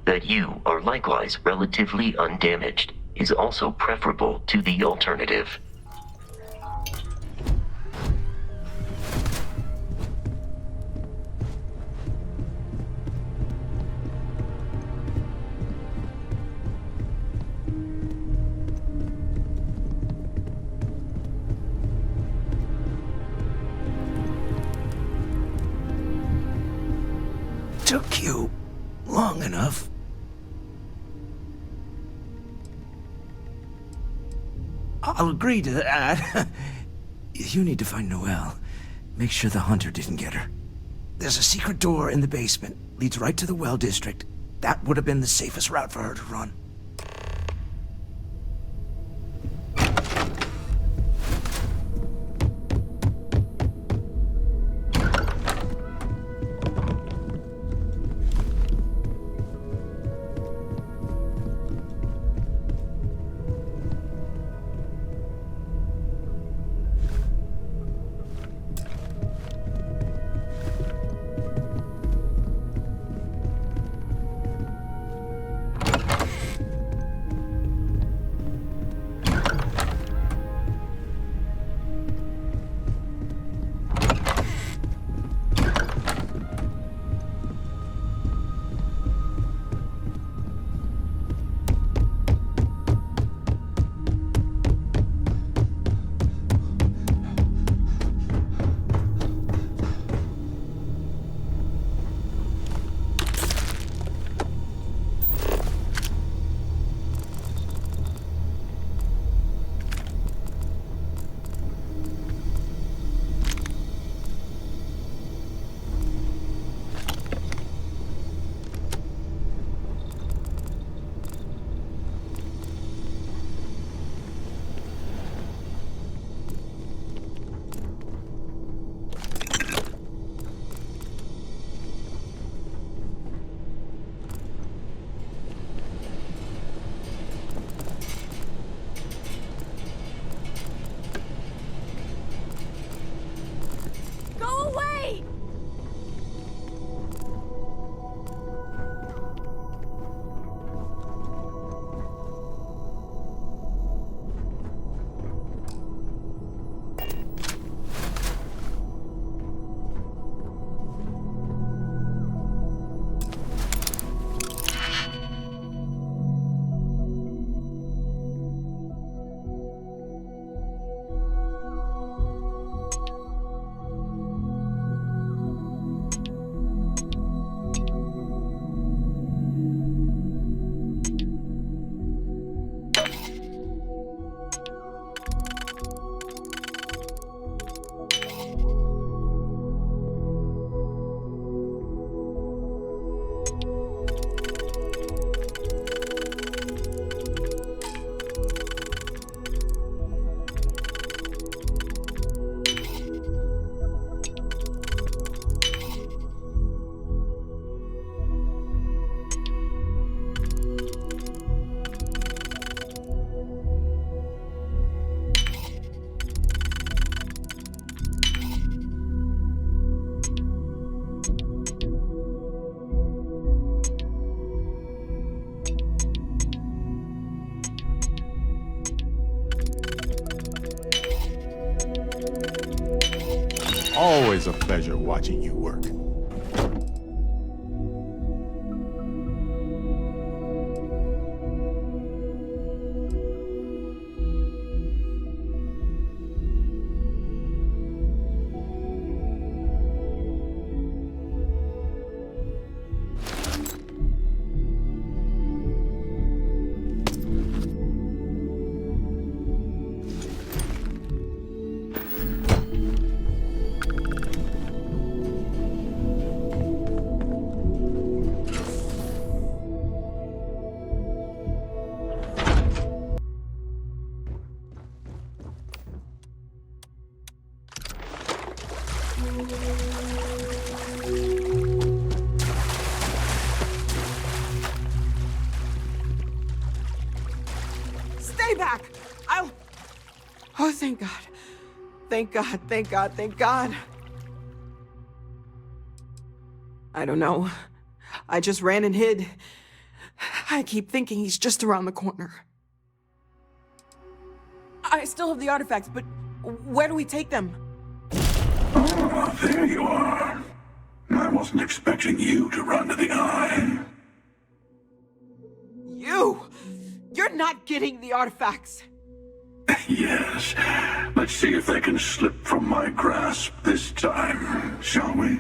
That you are likewise relatively undamaged is also preferable to the alternative. Took you long enough. I'll agree to that. You need to find Noelle. Make sure the hunter didn't get her. There's a secret door in the basement. Leads right to the well district. That would have been the safest route for her to run. always a pleasure watching you work. Stay back! Oh, thank God. Thank God, thank God, thank God. I don't know. I just ran and hid. I keep thinking he's just around the corner. I still have the artifacts, but where do we take them? Ah, there you are. I wasn't expecting you to run to the eye. You! You're not getting the artifacts! Yes. Let's see if they can slip from my grasp this time, shall we?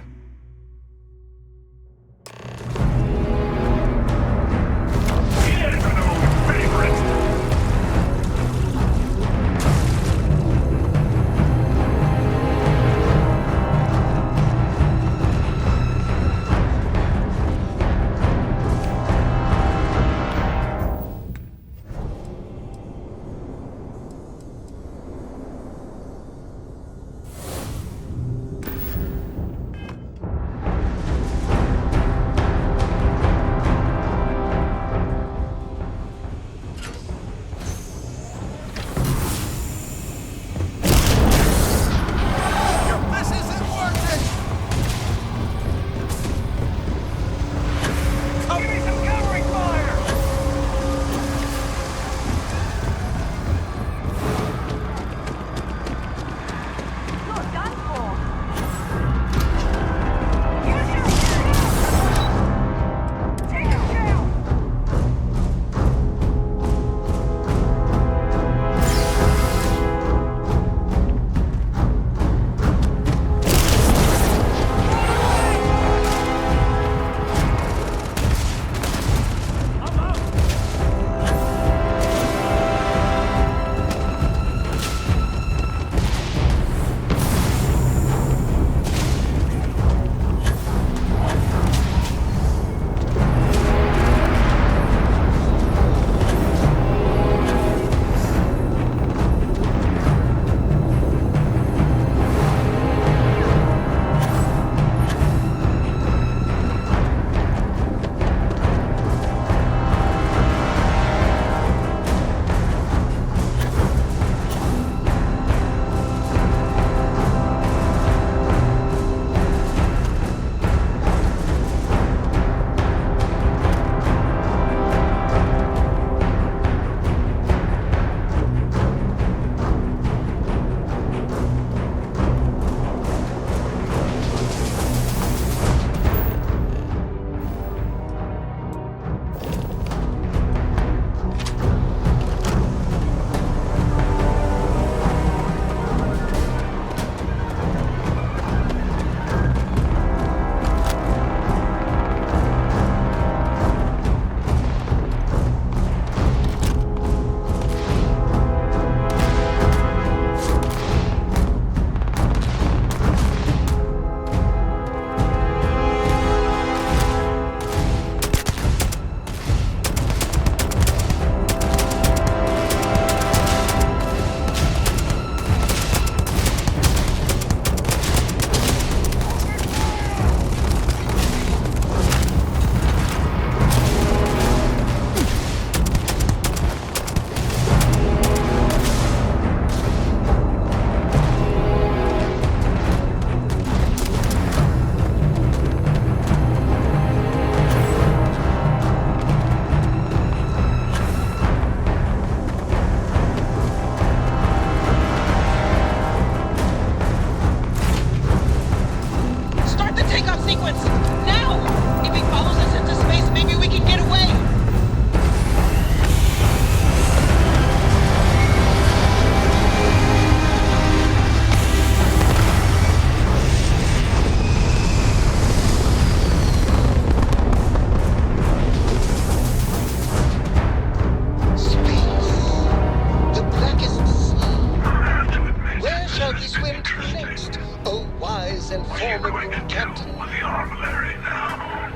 his informant, Captain. With the armillary now,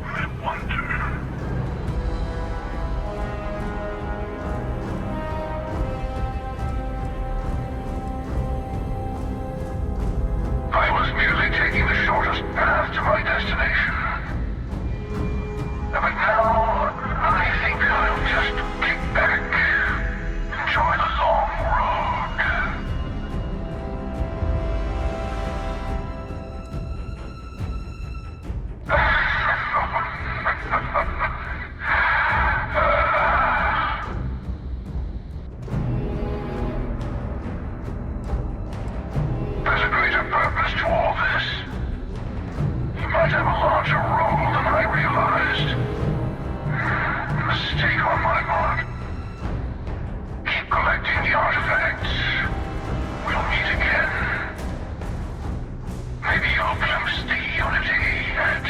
I wonder. I was merely taking the shortest path to my destination. But now, I think I'll just kick back, enjoy the long road. There's a greater purpose to all this. You might have a larger role than I realized. Mistake on my part. Keep collecting the artifacts. We'll meet again. Maybe you'll glimpse the unity yet.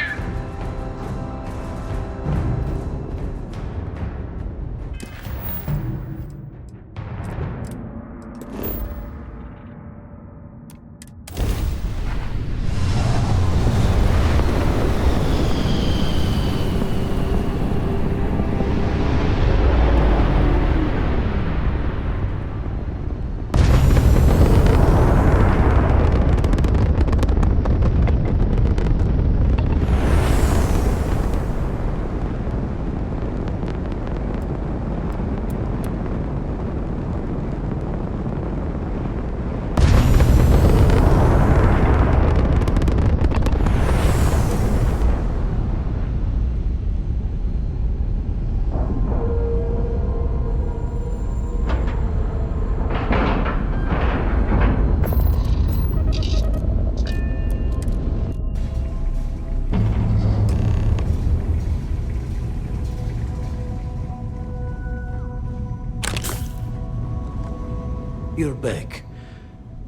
You're back.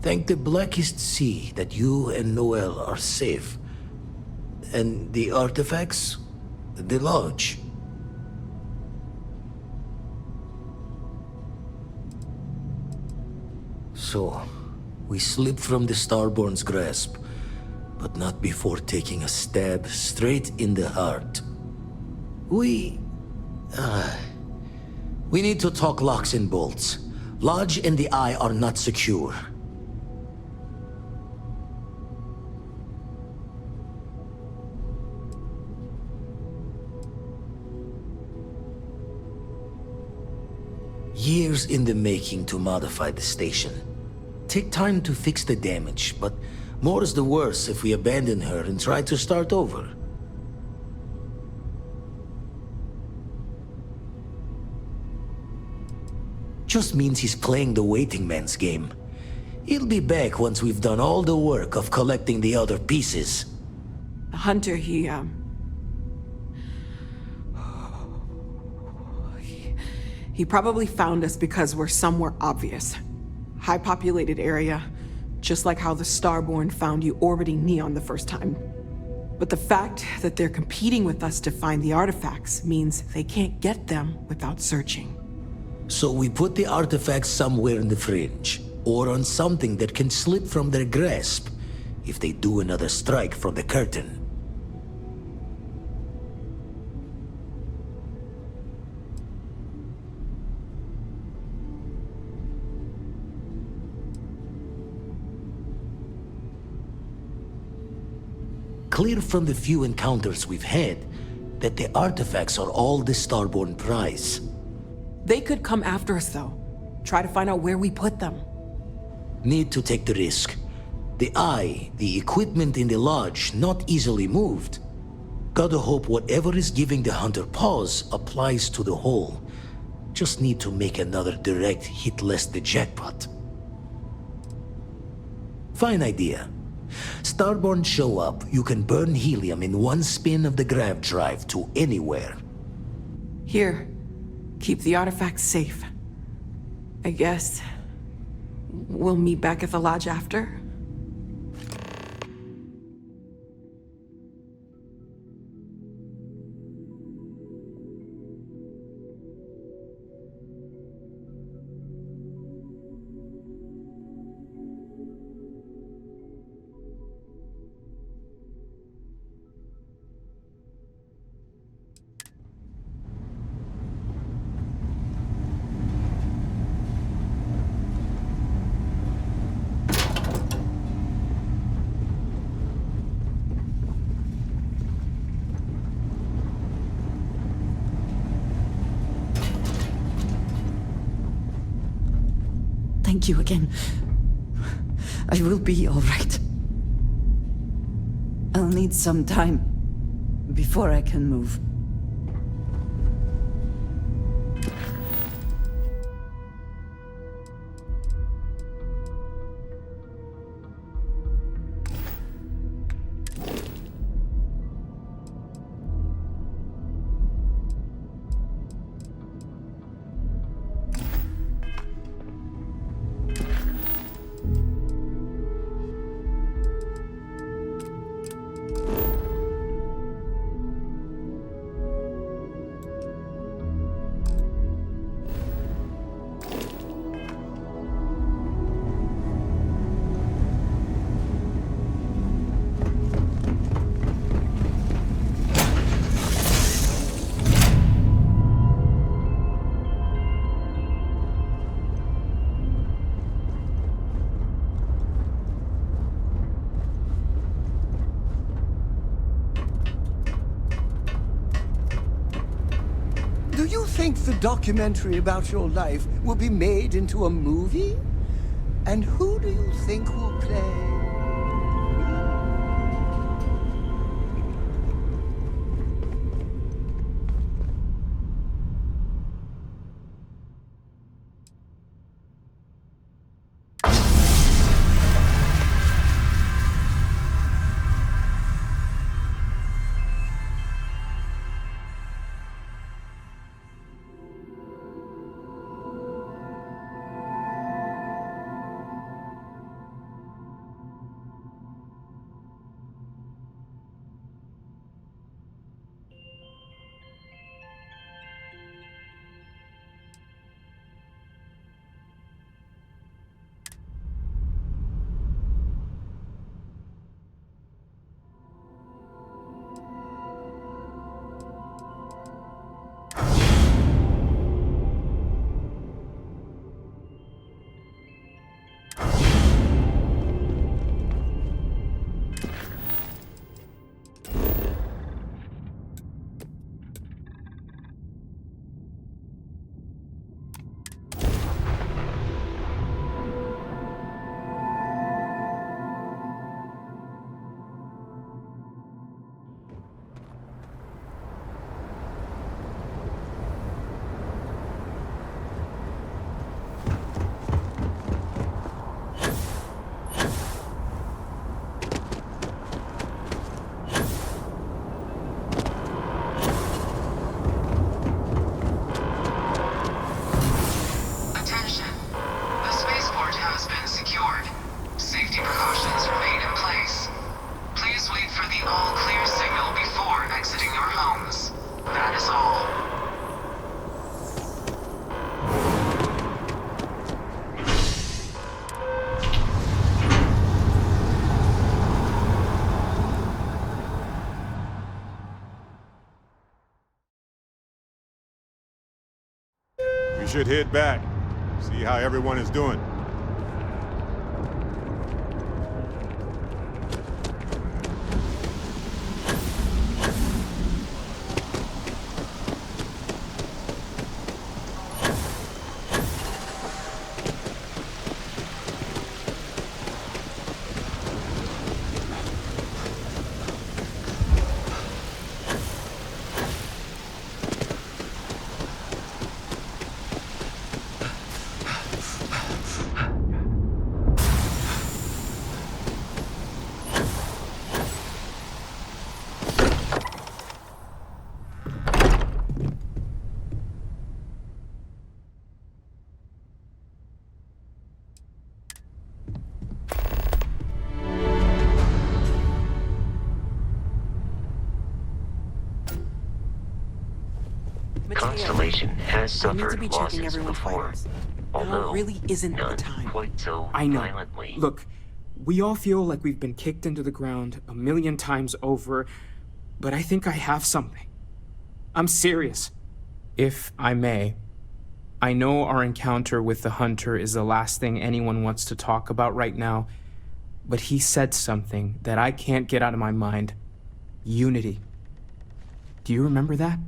Thank the blackest sea that you and Noel are safe. And the artifacts? The lodge? So, we slipped from the Starborn's grasp, but not before taking a stab straight in the heart. We need to talk locks and bolts. Lodge and the Eye are not secure. Years in the making to modify the station. Take time to fix the damage, but more is the worse if we abandon her and try to start over. Just means he's playing the waiting man's game. He'll be back once we've done all the work of collecting the other pieces. The hunter, he probably found us because we're somewhere obvious. High-populated area, just like how the Starborn found you orbiting Neon the first time. But the fact that they're competing with us to find the artifacts means they can't get them without searching. So we put the artifacts somewhere in the fringe, or on something that can slip from their grasp if they do another strike from the curtain. Clear from the few encounters we've had that the artifacts are all the Starborn prize. They could come after us, though. Try to find out where we put them. Need to take the risk. The Eye, the equipment in the lodge, not easily moved. Gotta hope whatever is giving the hunter pause applies to the whole. Just need to make another direct hit less the jackpot. Fine idea. Starborn show up, you can burn helium in one spin of the grav drive to anywhere. Here. Keep the artifacts safe. I guess we'll meet back at the lodge after. meet you again. I will be all right. I'll need some time before I can move. Do you think the documentary about your life will be made into a movie? And who do you think will play? We should head back, see how everyone is doing. Constellation has suffered losses before, although really isn't none the time. quite so I know. violently. Look, we all feel like we've been kicked into the ground 1,000,000 times over, but I think I have something. I'm serious. If I may, I know our encounter with the Hunter is the last thing anyone wants to talk about right now, but he said something that I can't get out of my mind. Unity. Do you remember that?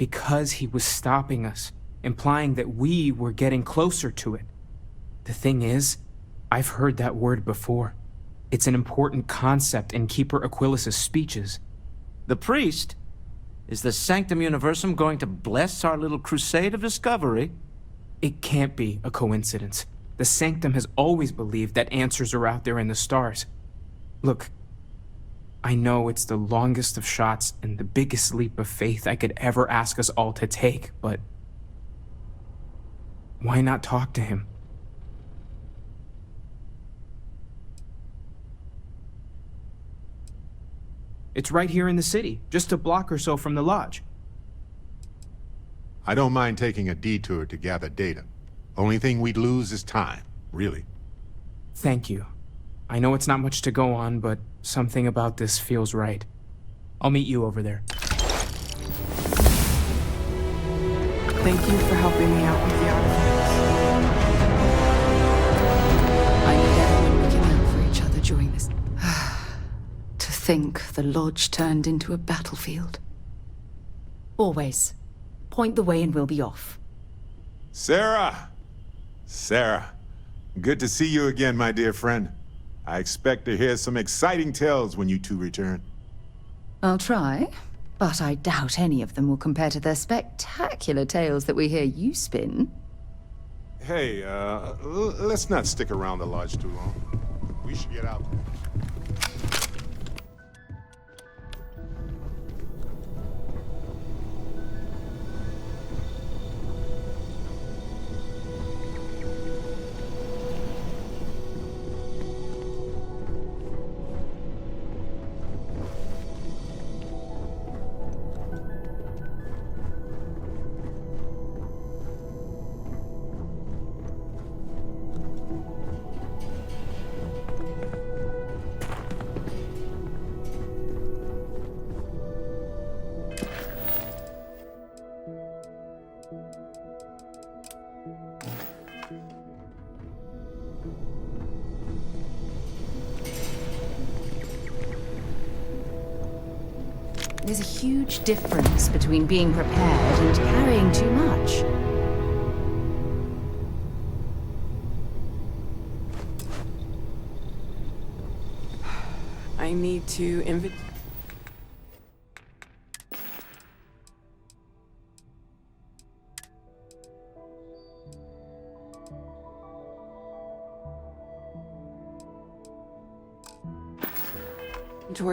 Because he was stopping us, implying that we were getting closer to it. The thing is, I've heard that word before. It's an important concept in Keeper Aquilas' speeches. The priest? Is the Sanctum Universum going to bless our little crusade of discovery? It can't be a coincidence. The Sanctum has always believed that answers are out there in the stars. Look, I know it's the longest of shots and the biggest leap of faith I could ever ask us all to take, but why not talk to him? It's right here in the city, just a block or so from the lodge. I don't mind taking a detour to gather data. Only thing we'd lose is time, really. Thank you. I know it's not much to go on, but something about this feels right. I'll meet you over there. Thank you for helping me out with the artifacts. I need everyone looking out for each other during this. To think the lodge turned into a battlefield. Always. Point the way and we'll be off. Sarah! Sarah, good to see you again, my dear friend. I expect to hear some exciting tales when you two return. I'll try, but I doubt any of them will compare to the spectacular tales that we hear you spin. Hey, let's not stick around the lodge too long. We should get out there. There's a huge difference between being prepared and carrying too much. I need to inventory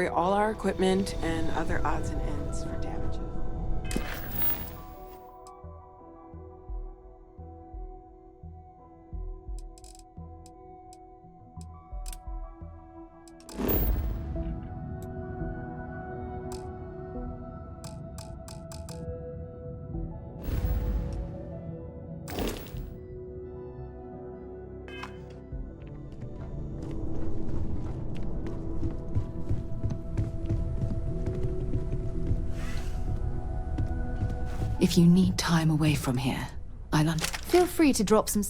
all our equipment and other odds and ends for damages. If you need time away from here, feel free to drop some...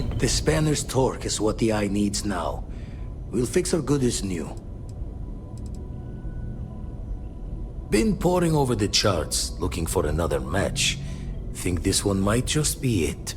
maybe. The spanner's torque is what the eye needs now. We'll fix her good as new. Been poring over the charts, looking for another match. Think this one might just be it.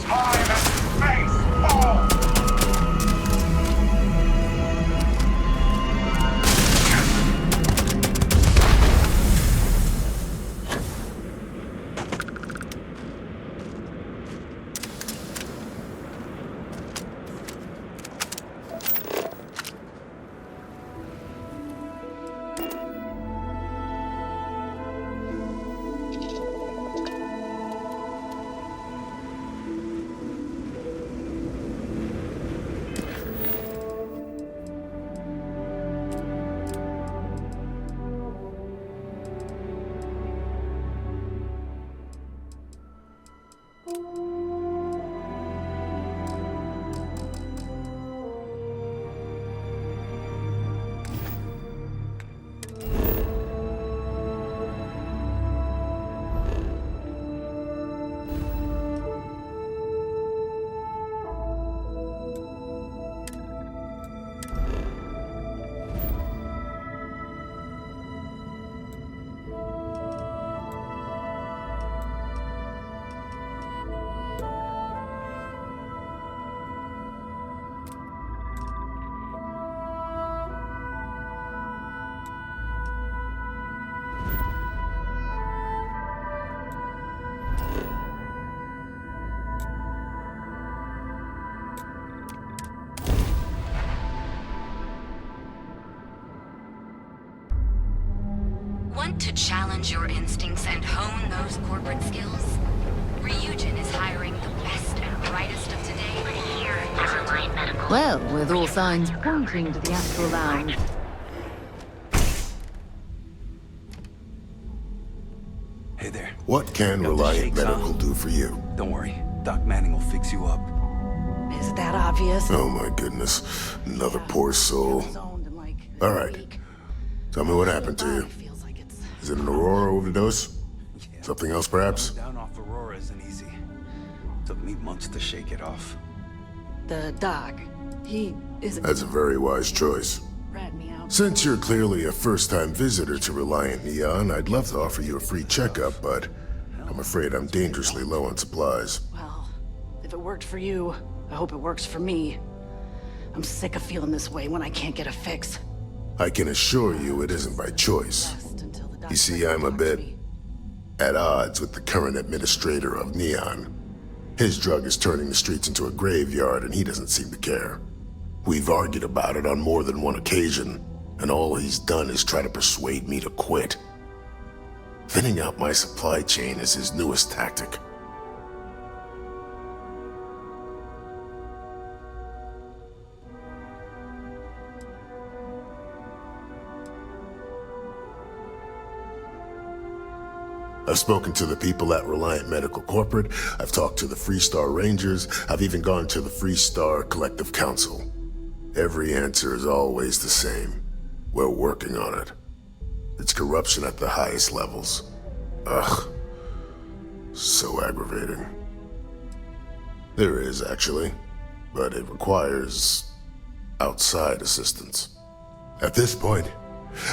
Time and space fall! Want to challenge your instincts and hone those corporate skills? Ryujin is hiring the best and brightest of today here at Reliant Medical. Well, with all signs pointing to the actual lounge. Hey there. What can Reliant Medical do for you? Don't worry. Doc Manning will fix you up. Is that obvious? Oh my goodness. Another poor soul. All right. Tell me what happened to you. Is it an Aurora overdose? Something else, perhaps? Down off Aurora isn't easy. Took me months to shake it off. The doc, he is... That's a very wise choice. Rat me out. Since you're clearly a first-time visitor to Reliant Neon, I'd love to offer you a free checkup, but I'm afraid I'm dangerously low on supplies. Well, if it worked for you, I hope it works for me. I'm sick of feeling this way when I can't get a fix. I can assure you it isn't by choice. You see, I'm a bit at odds with the current administrator of Neon. His drug is turning the streets into a graveyard, and he doesn't seem to care. We've argued about it on more than one occasion, and all he's done is try to persuade me to quit. Thinning out my supply chain is his newest tactic. I've spoken to the people at Reliant Medical Corporate, I've talked to the Freestar Rangers, I've even gone to the Freestar Collective Council. Every answer is always the same. We're working on it. It's corruption at the highest levels. Ugh. So aggravating. There is, actually, but it requires outside assistance. At this point,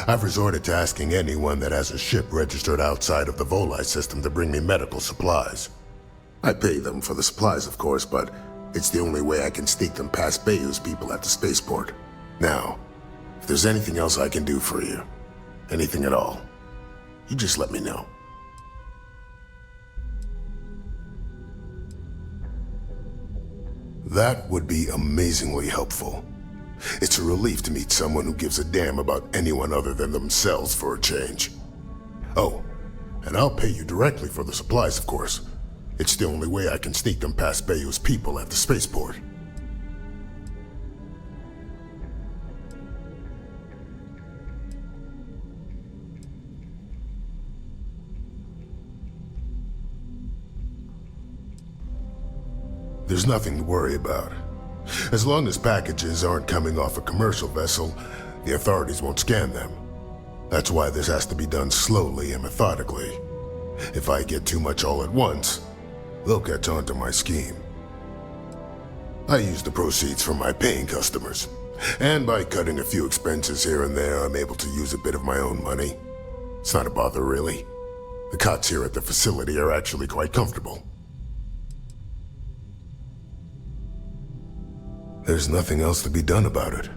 I've resorted to asking anyone that has a ship registered outside of the Volii system to bring me medical supplies. I pay them for the supplies, of course, but it's the only way I can sneak them past Bayou's people at the spaceport. Now, if there's anything else I can do for you, anything at all, you just let me know. That would be amazingly helpful. It's a relief to meet someone who gives a damn about anyone other than themselves for a change. Oh, and I'll pay you directly for the supplies, of course. It's the only way I can sneak them past Bayou's people at the spaceport. There's nothing to worry about. As long as packages aren't coming off a commercial vessel, the authorities won't scan them. That's why this has to be done slowly and methodically. If I get too much all at once, they'll catch on to my scheme. I use the proceeds from my paying customers, and by cutting a few expenses here and there, I'm able to use a bit of my own money. It's not a bother, really. The cots here at the facility are actually quite comfortable. There's nothing else to be done about it.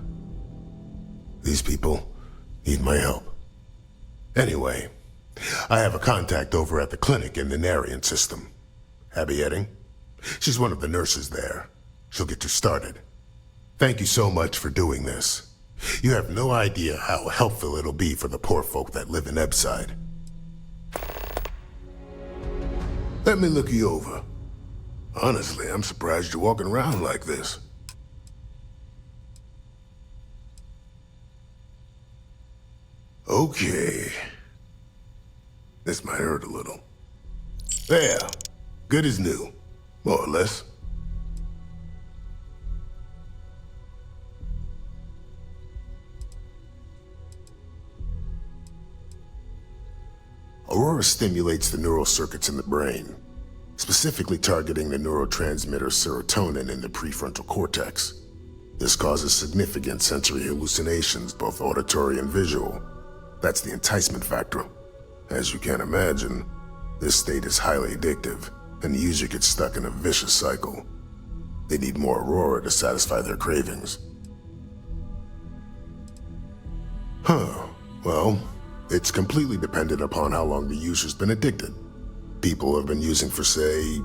These people need my help. Anyway, I have a contact over at the clinic in the Narian system. Abby Edding. She's one of the nurses there. She'll get you started. Thank you so much for doing this. You have no idea how helpful it'll be for the poor folk that live in Ebside. Let me look you over. Honestly, I'm surprised you're walking around like this. Okay. This might hurt a little. There. Good as new. More or less. Aurora stimulates the neural circuits in the brain, specifically targeting the neurotransmitter serotonin in the prefrontal cortex. This causes significant sensory hallucinations, both auditory and visual. That's the enticement factor. As you can imagine, this state is highly addictive, and the user gets stuck in a vicious cycle. They need more Aurora to satisfy their cravings. Well, it's completely dependent upon how long the user's been addicted. People have been using for, say,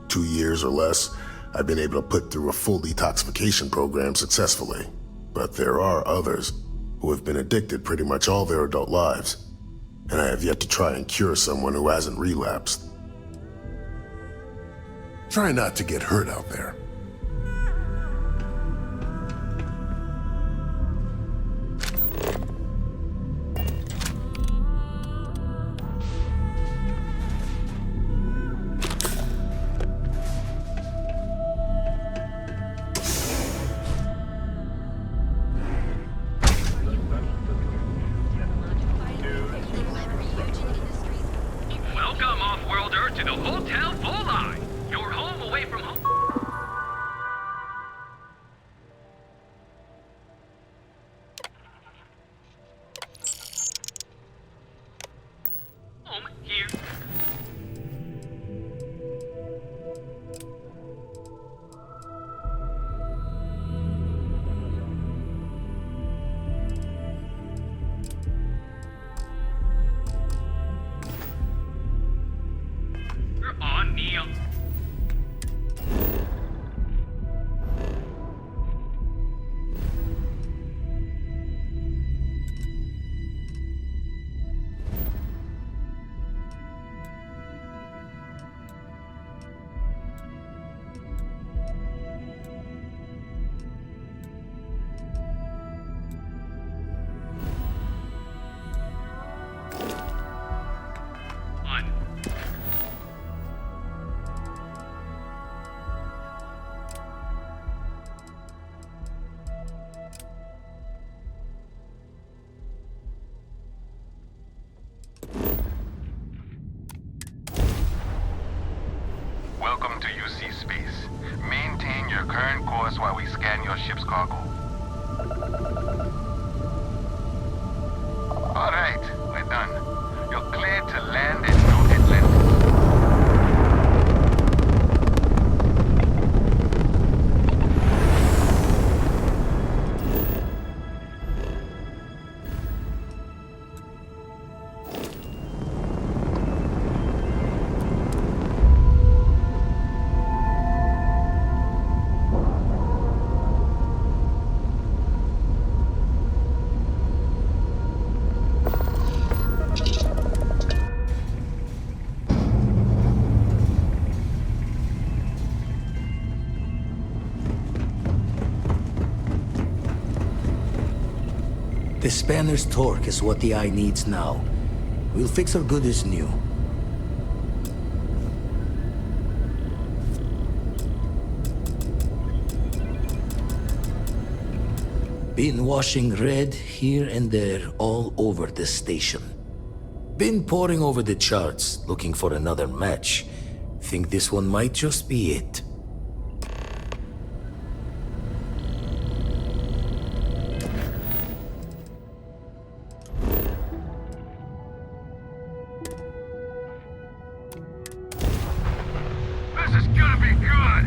2 years or less. I've been able to put through a full detoxification program successfully. But there are others who have been addicted pretty much all their adult lives, and I have yet to try and cure someone who hasn't relapsed. Try not to get hurt out there. Welcome, off-worlder, to the Hotel Volai, your home away from home. Home here. We're on, Neil. Welcome to UC Space. Maintain your current course while we scan your ship's cargo. All right, we're done. You're cleared to land in noted length. The spanner's torque is what the eye needs now. We'll fix her good as new. Been washing red here and there all over the station. Been poring over the charts, looking for another match. Think this one might just be it. This is gonna be good.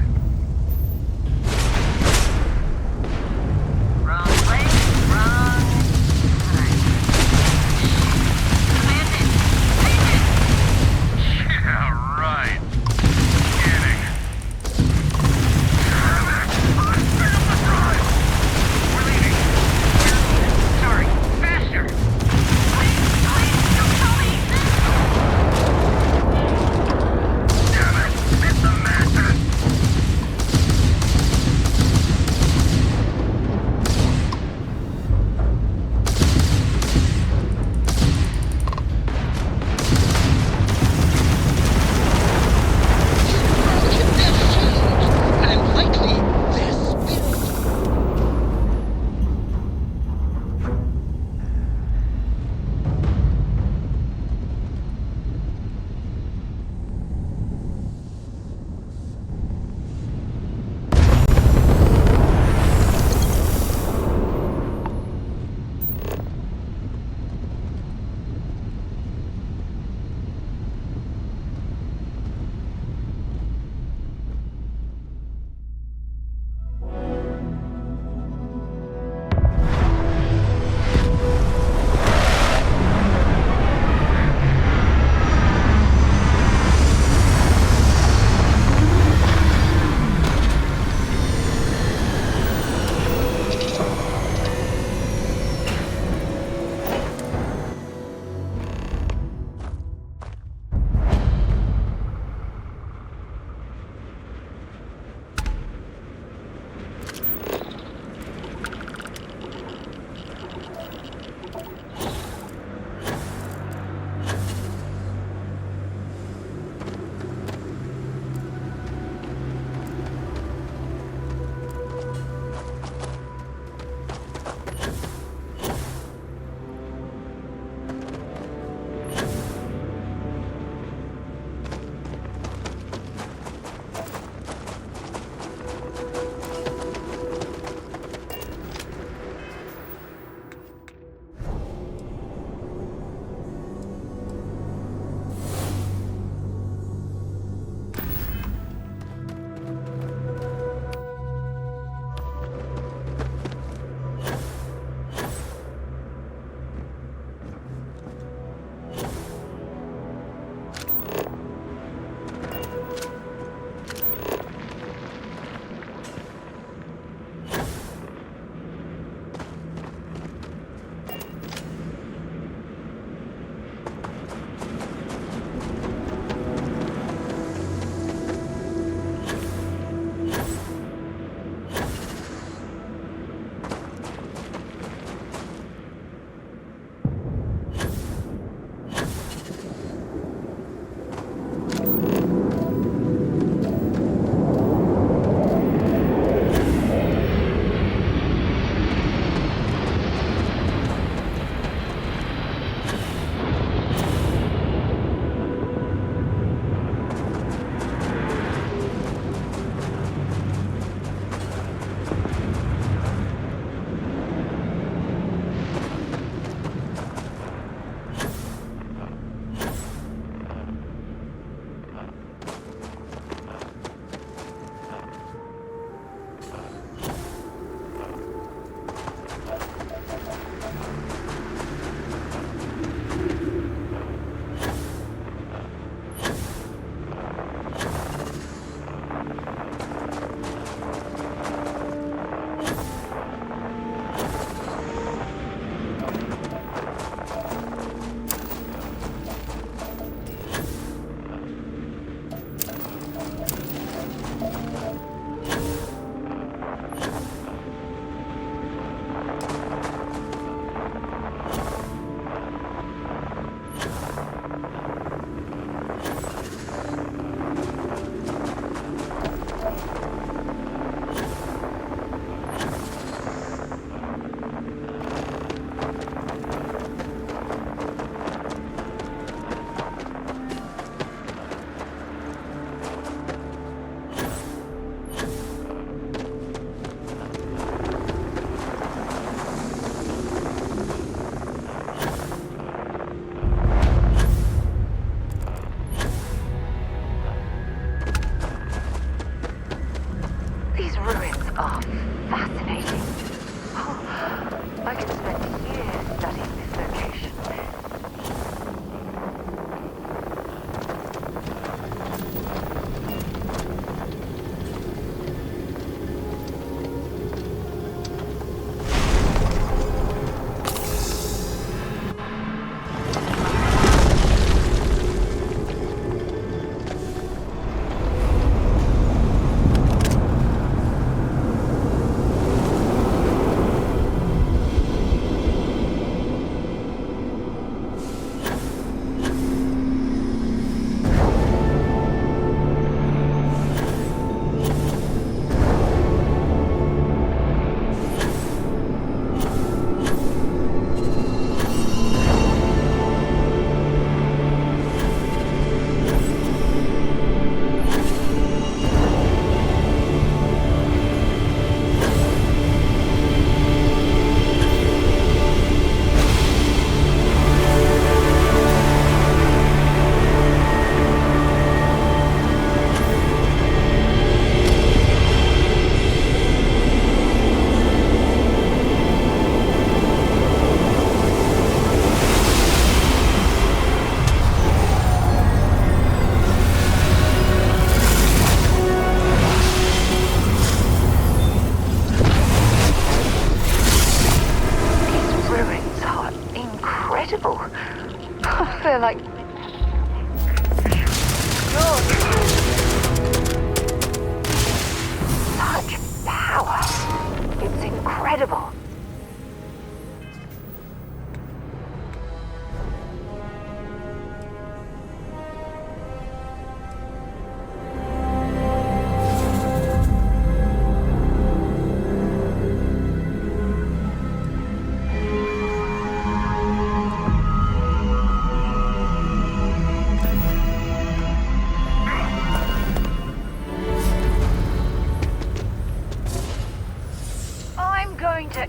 These ruins are fascinating. I could spend years studying this location. They're like... Such power. It's incredible. I'm going to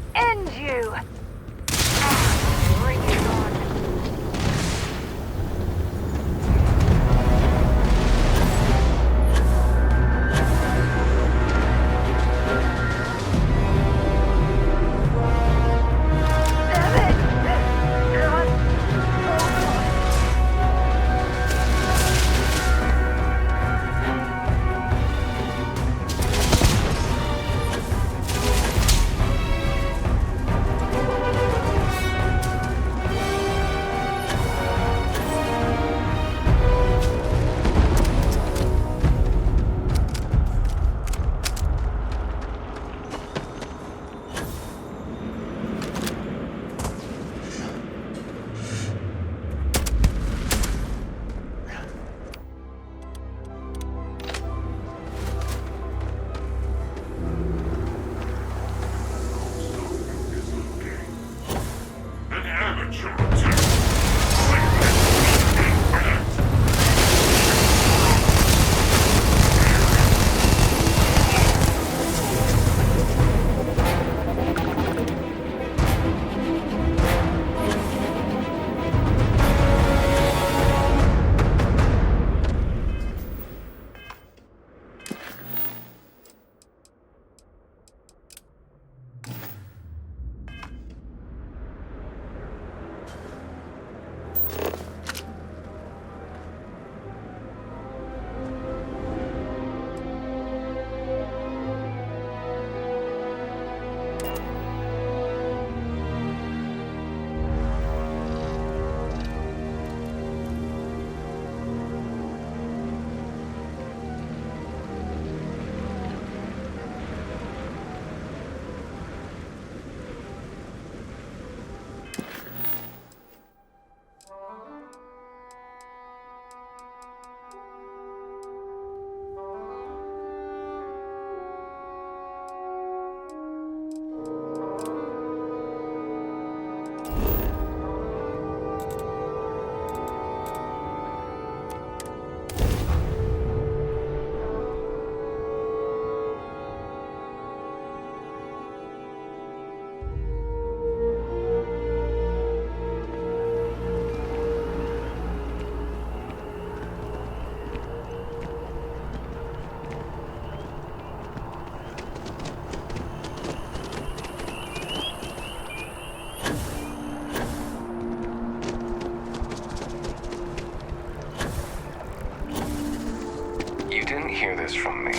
this from me.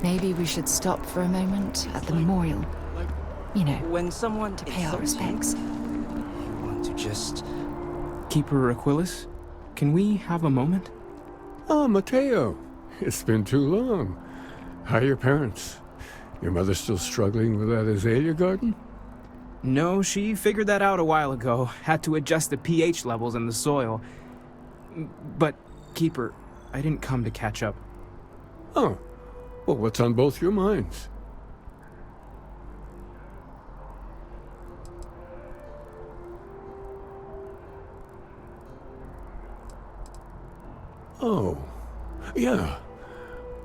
Maybe we should stop for a moment at the memorial. You know, when someone to pay our respects. You want to just... Keeper Aquilus, can we have a moment? Oh, Mateo. It's been too long. How are your parents? Your mother still struggling with that azalea garden? No, she figured that out a while ago. Had to adjust the pH levels in the soil. But, Keeper, I didn't come to catch up. Oh. Well, what's on both your minds? Oh. Yeah.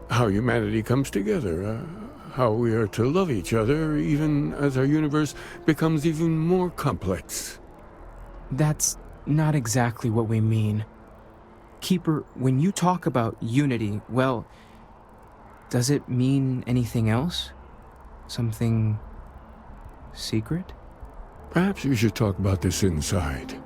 How humanity comes together. How we are to love each other even as our universe becomes even more complex. That's not exactly what we mean. Keeper, when you talk about unity, well, does it mean anything else? Something secret? Perhaps we should talk about this inside.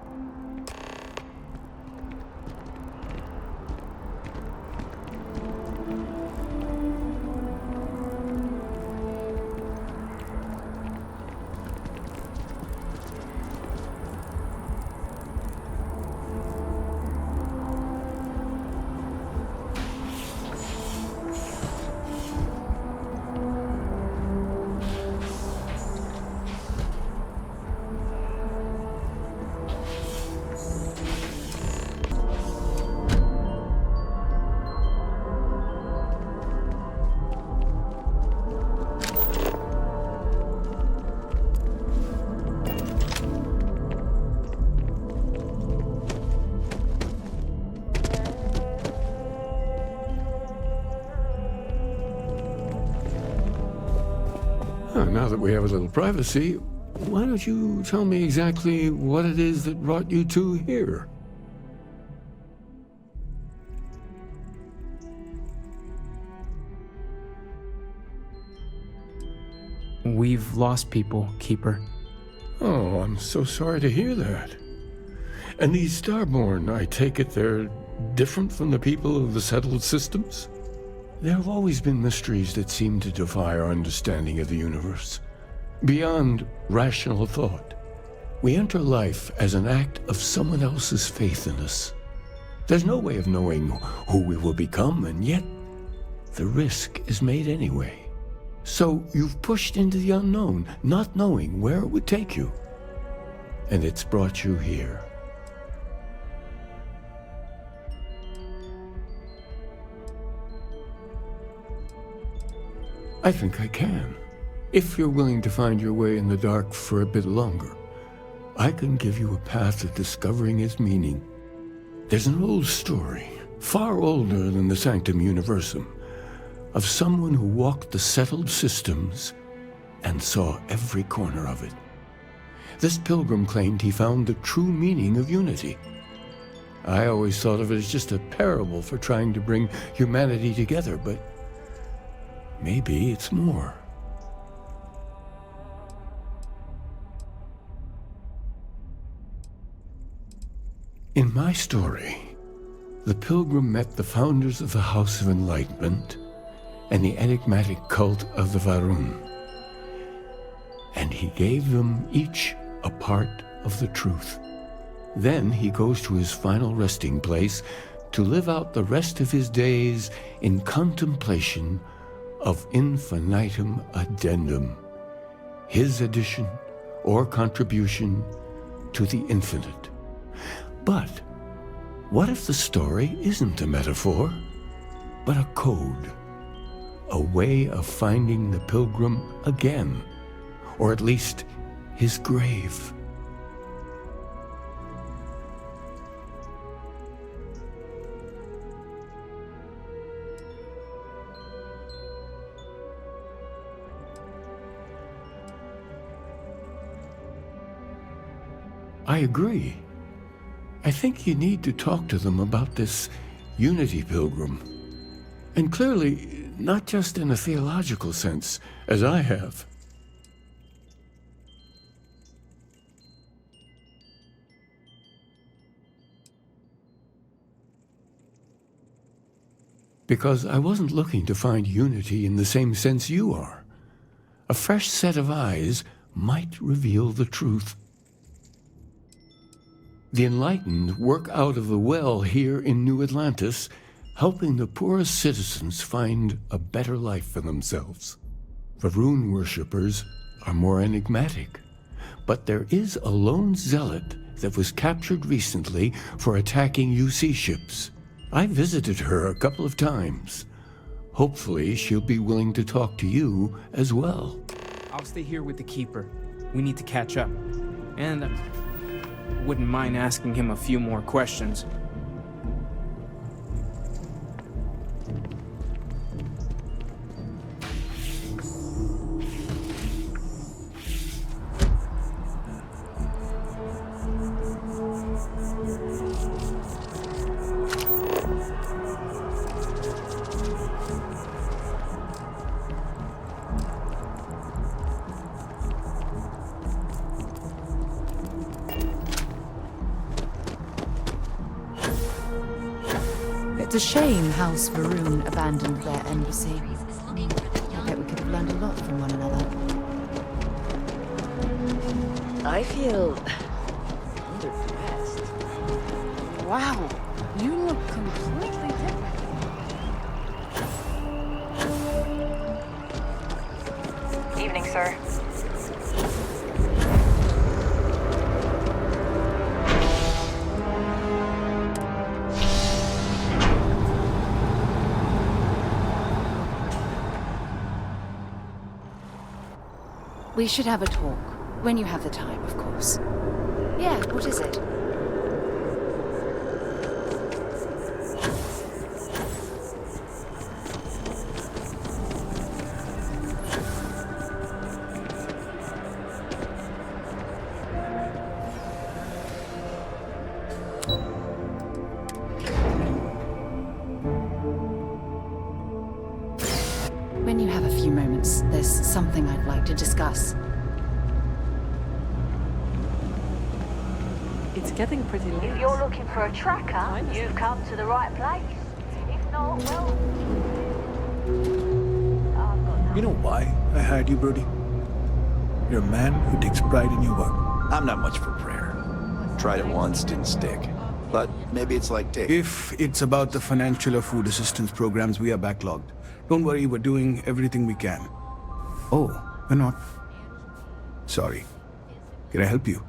Now that we have a little privacy, why don't you tell me exactly what it is that brought you two here? We've lost people, Keeper. Oh, I'm so sorry to hear that. And these Starborn, I take it they're different from the people of the settled systems? There have always been mysteries that seem to defy our understanding of the universe. Beyond rational thought, we enter life as an act of someone else's faith in us. There's no way of knowing who we will become, and yet the risk is made anyway. So you've pushed into the unknown, not knowing where it would take you. And it's brought you here. I think I can. If you're willing to find your way in the dark for a bit longer, I can give you a path to discovering its meaning. There's an old story, far older than the Sanctum Universum, of someone who walked the settled systems and saw every corner of it. This pilgrim claimed he found the true meaning of unity. I always thought of it as just a parable for trying to bring humanity together, but maybe it's more. In my story, the pilgrim met the founders of the House of Enlightenment and the enigmatic cult of the Varun, and he gave them each a part of the truth. Then he goes to his final resting place to live out the rest of his days in contemplation of infinitum addendum, his addition or contribution to the infinite. But what if the story isn't a metaphor, but a code, a way of finding the pilgrim again, or at least his grave? I agree. I think you need to talk to them about this unity pilgrim. And clearly, not just in a theological sense, as I have. Because I wasn't looking to find unity in the same sense you are. A fresh set of eyes might reveal the truth. The enlightened work out of the well here in New Atlantis, helping the poorest citizens find a better life for themselves. The rune worshippers are more enigmatic, but there is a lone zealot that was captured recently for attacking UC ships. I visited her a couple of times. Hopefully she'll be willing to talk to you as well. I'll stay here with the Keeper. We need to catch up. And I wouldn't mind asking him a few more questions. It's a shame House Varun abandoned their embassy. I bet we could have learned a lot from one another. I feel underdressed. Wow, you look completely different. Evening, sir. We should have a talk. When you have the time, of course. Yeah, what is it? When you have a few moments, there's something I'd like to discuss. It's getting pretty late. If you're looking for a tracker, you've come to the right place. If not, well... You know why I hired you, Brody? You're a man who takes pride in your work. I'm not much for prayer. Tried it once, didn't stick. But maybe it's like tape. If it's about the financial or food assistance programs, we are backlogged. Don't worry, we're doing everything we can. Oh, we're not. Sorry. Can I help you?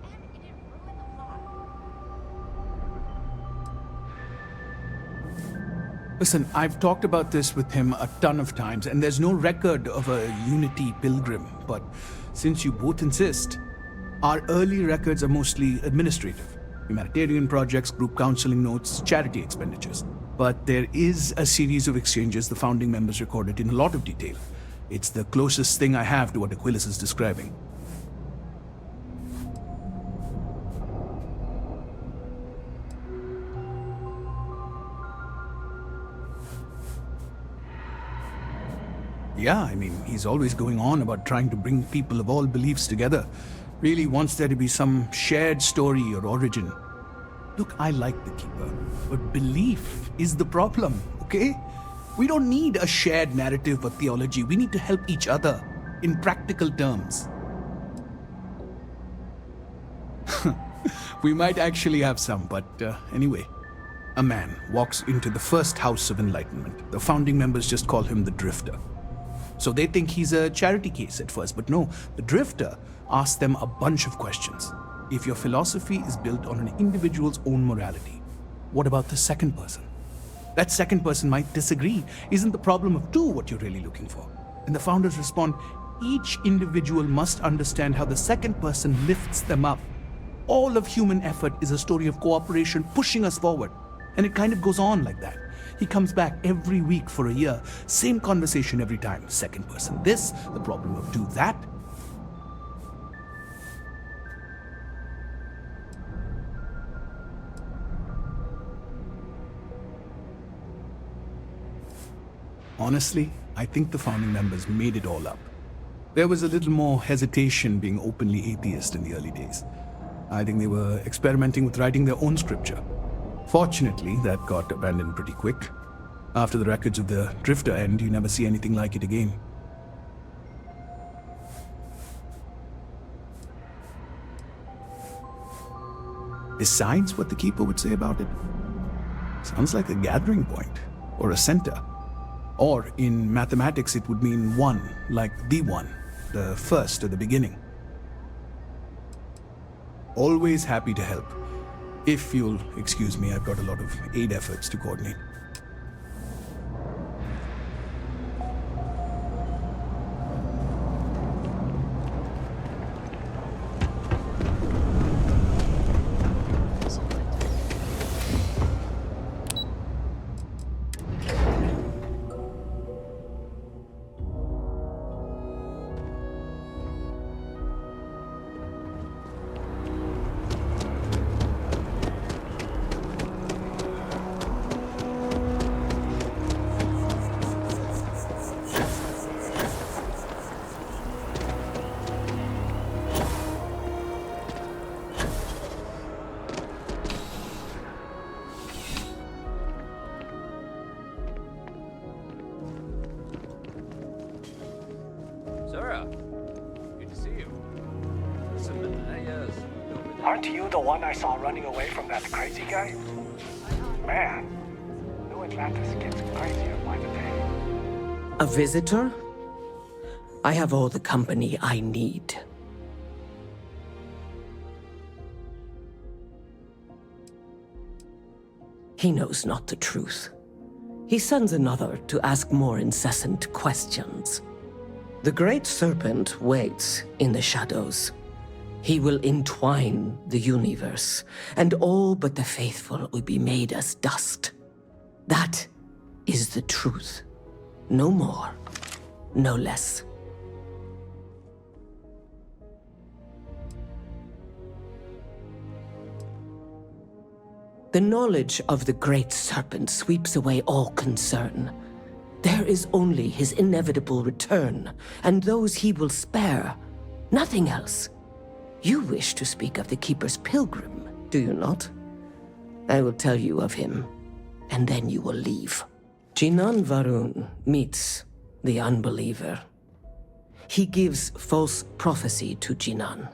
Listen, I've talked about this with him a ton of times, and there's no record of a Unity pilgrim. But since you both insist, our early records are mostly administrative. Humanitarian projects, group counseling notes, charity expenditures. But there is a series of exchanges the founding members recorded in a lot of detail. It's the closest thing I have to what Aquilas is describing. Yeah, I mean, he's always going on about trying to bring people of all beliefs together. Really wants there to be some shared story or origin. Look, I like the Keeper, but belief is the problem, okay? We don't need a shared narrative or theology. We need to help each other in practical terms. We might actually have some, but anyway. A man walks into the first House of Enlightenment. The founding members just call him the Drifter. So they think he's a charity case at first, but no, the Drifter asks them a bunch of questions. If your philosophy is built on an individual's own morality, what about the second person? That second person might disagree. Isn't the problem of two what you're really looking for? And the founders respond, each individual must understand how the second person lifts them up. All of human effort is a story of cooperation pushing us forward. And it kind of goes on like that. He comes back every week for a year. Same conversation every time. Second person this, the problem of two that. Honestly, I think the founding members made it all up. There was a little more hesitation being openly atheist in the early days. I think they were experimenting with writing their own scripture. Fortunately, that got abandoned pretty quick. After the records of the Drifter end, you never see anything like it again. Besides what the Keeper would say about it, sounds like a gathering point, or a center. Or in mathematics it would mean one, like the one, the first or the beginning. Always happy to help. If you'll excuse me, I've got a lot of aid efforts to coordinate. Aren't you the one I saw running away from that crazy guy? Man, New Atlantis gets crazier by the day. A visitor? I have all the company I need. He knows not the truth. He sends another to ask more incessant questions. The Great Serpent waits in the shadows. He will entwine the universe, and all but the faithful will be made as dust. That is the truth. No more, no less. The knowledge of the Great Serpent sweeps away all concern. There is only his inevitable return, and those he will spare. Nothing else. You wish to speak of the Keeper's Pilgrim, do you not? I will tell you of him, and then you will leave. Jinan Varun meets the unbeliever. He gives false prophecy to Jinan.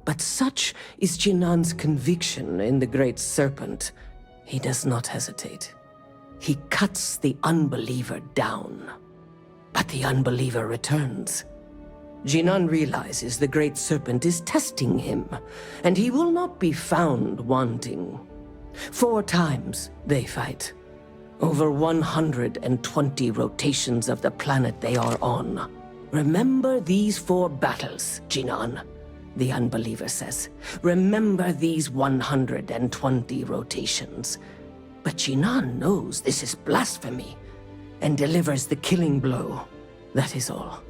But such is Jinan's conviction in the Great Serpent, he does not hesitate. He cuts the unbeliever down. But the unbeliever returns. Jinan realizes the Great Serpent is testing him, and he will not be found wanting. 4 times they fight. Over 120 rotations of the planet they are on. Remember these 4 battles, Jinan, the unbeliever says. Remember these 120 rotations. But Jinan knows this is blasphemy, and delivers the killing blow. That is all.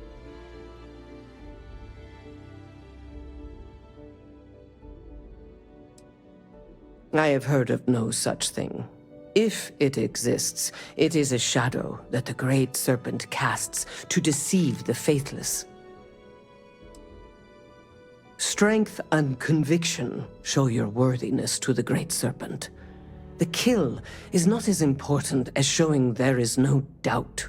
I have heard of no such thing. If it exists, it is a shadow that the Great Serpent casts to deceive the faithless. Strength and conviction show your worthiness to the Great Serpent. The kill is not as important as showing there is no doubt.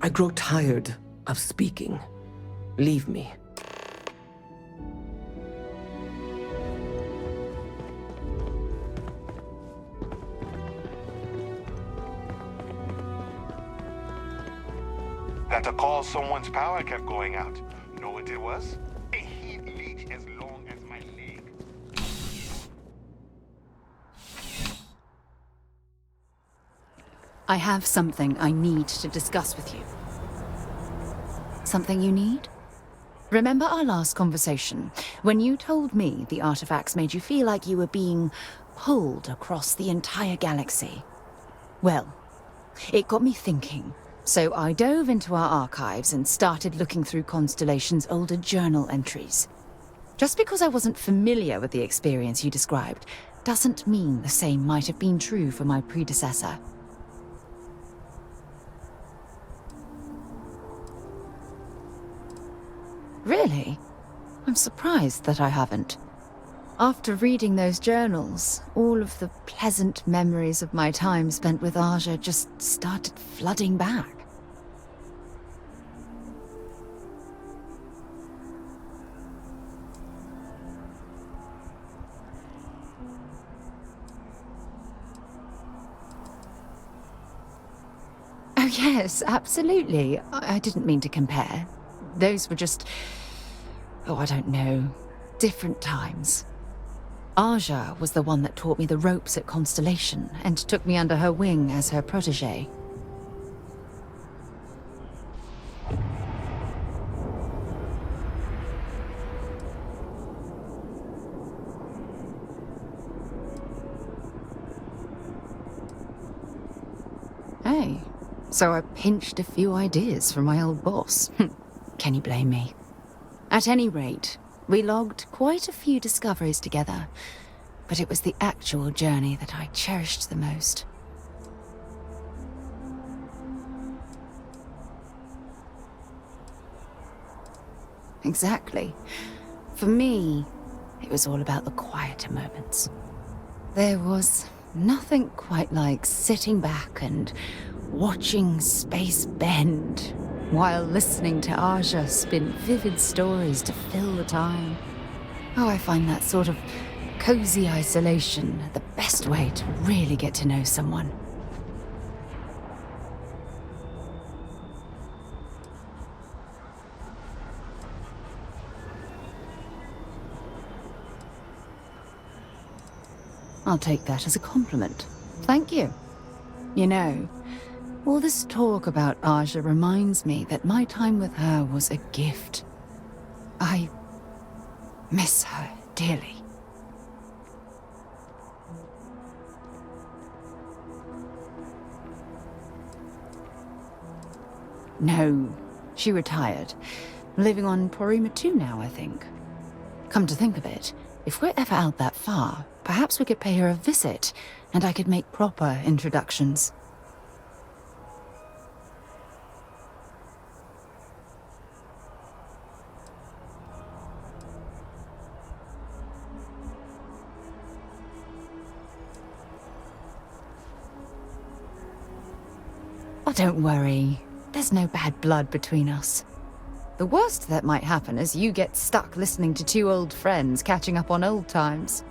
I grow tired of speaking. Leave me. That a call someone's power kept going out. Know what it was? A heat leech as long as my leg. I have something I need to discuss with you. Something you need? Remember our last conversation, when you told me the artifacts made you feel like you were being pulled across the entire galaxy? Well, it got me thinking. So I dove into our archives and started looking through Constellation's older journal entries. Just because I wasn't familiar with the experience you described, doesn't mean the same might have been true for my predecessor. Really? I'm surprised that I haven't. After reading those journals, all of the pleasant memories of my time spent with Aja just started flooding back. Oh yes, absolutely. I didn't mean to compare. Those were just... oh, I don't know. Different times. Aja was the one that taught me the ropes at Constellation and took me under her wing as her protege. Hey, so I pinched a few ideas from my old boss. Can you blame me? At any rate, we logged quite a few discoveries together, but it was the actual journey that I cherished the most. Exactly. For me, it was all about the quieter moments. There was nothing quite like sitting back and watching space bend while listening to Aja spin vivid stories to fill the time. Oh, I find that sort of cozy isolation the best way to really get to know someone. I'll take that as a compliment. Thank you. You know, all this talk about Aja reminds me that my time with her was a gift. I miss her dearly. No, she retired. Living on Porima 2 now, I think. Come to think of it, if we're ever out that far, perhaps we could pay her a visit, and I could make proper introductions. Oh, don't worry. There's no bad blood between us. The worst that might happen is you get stuck listening to two old friends catching up on old times.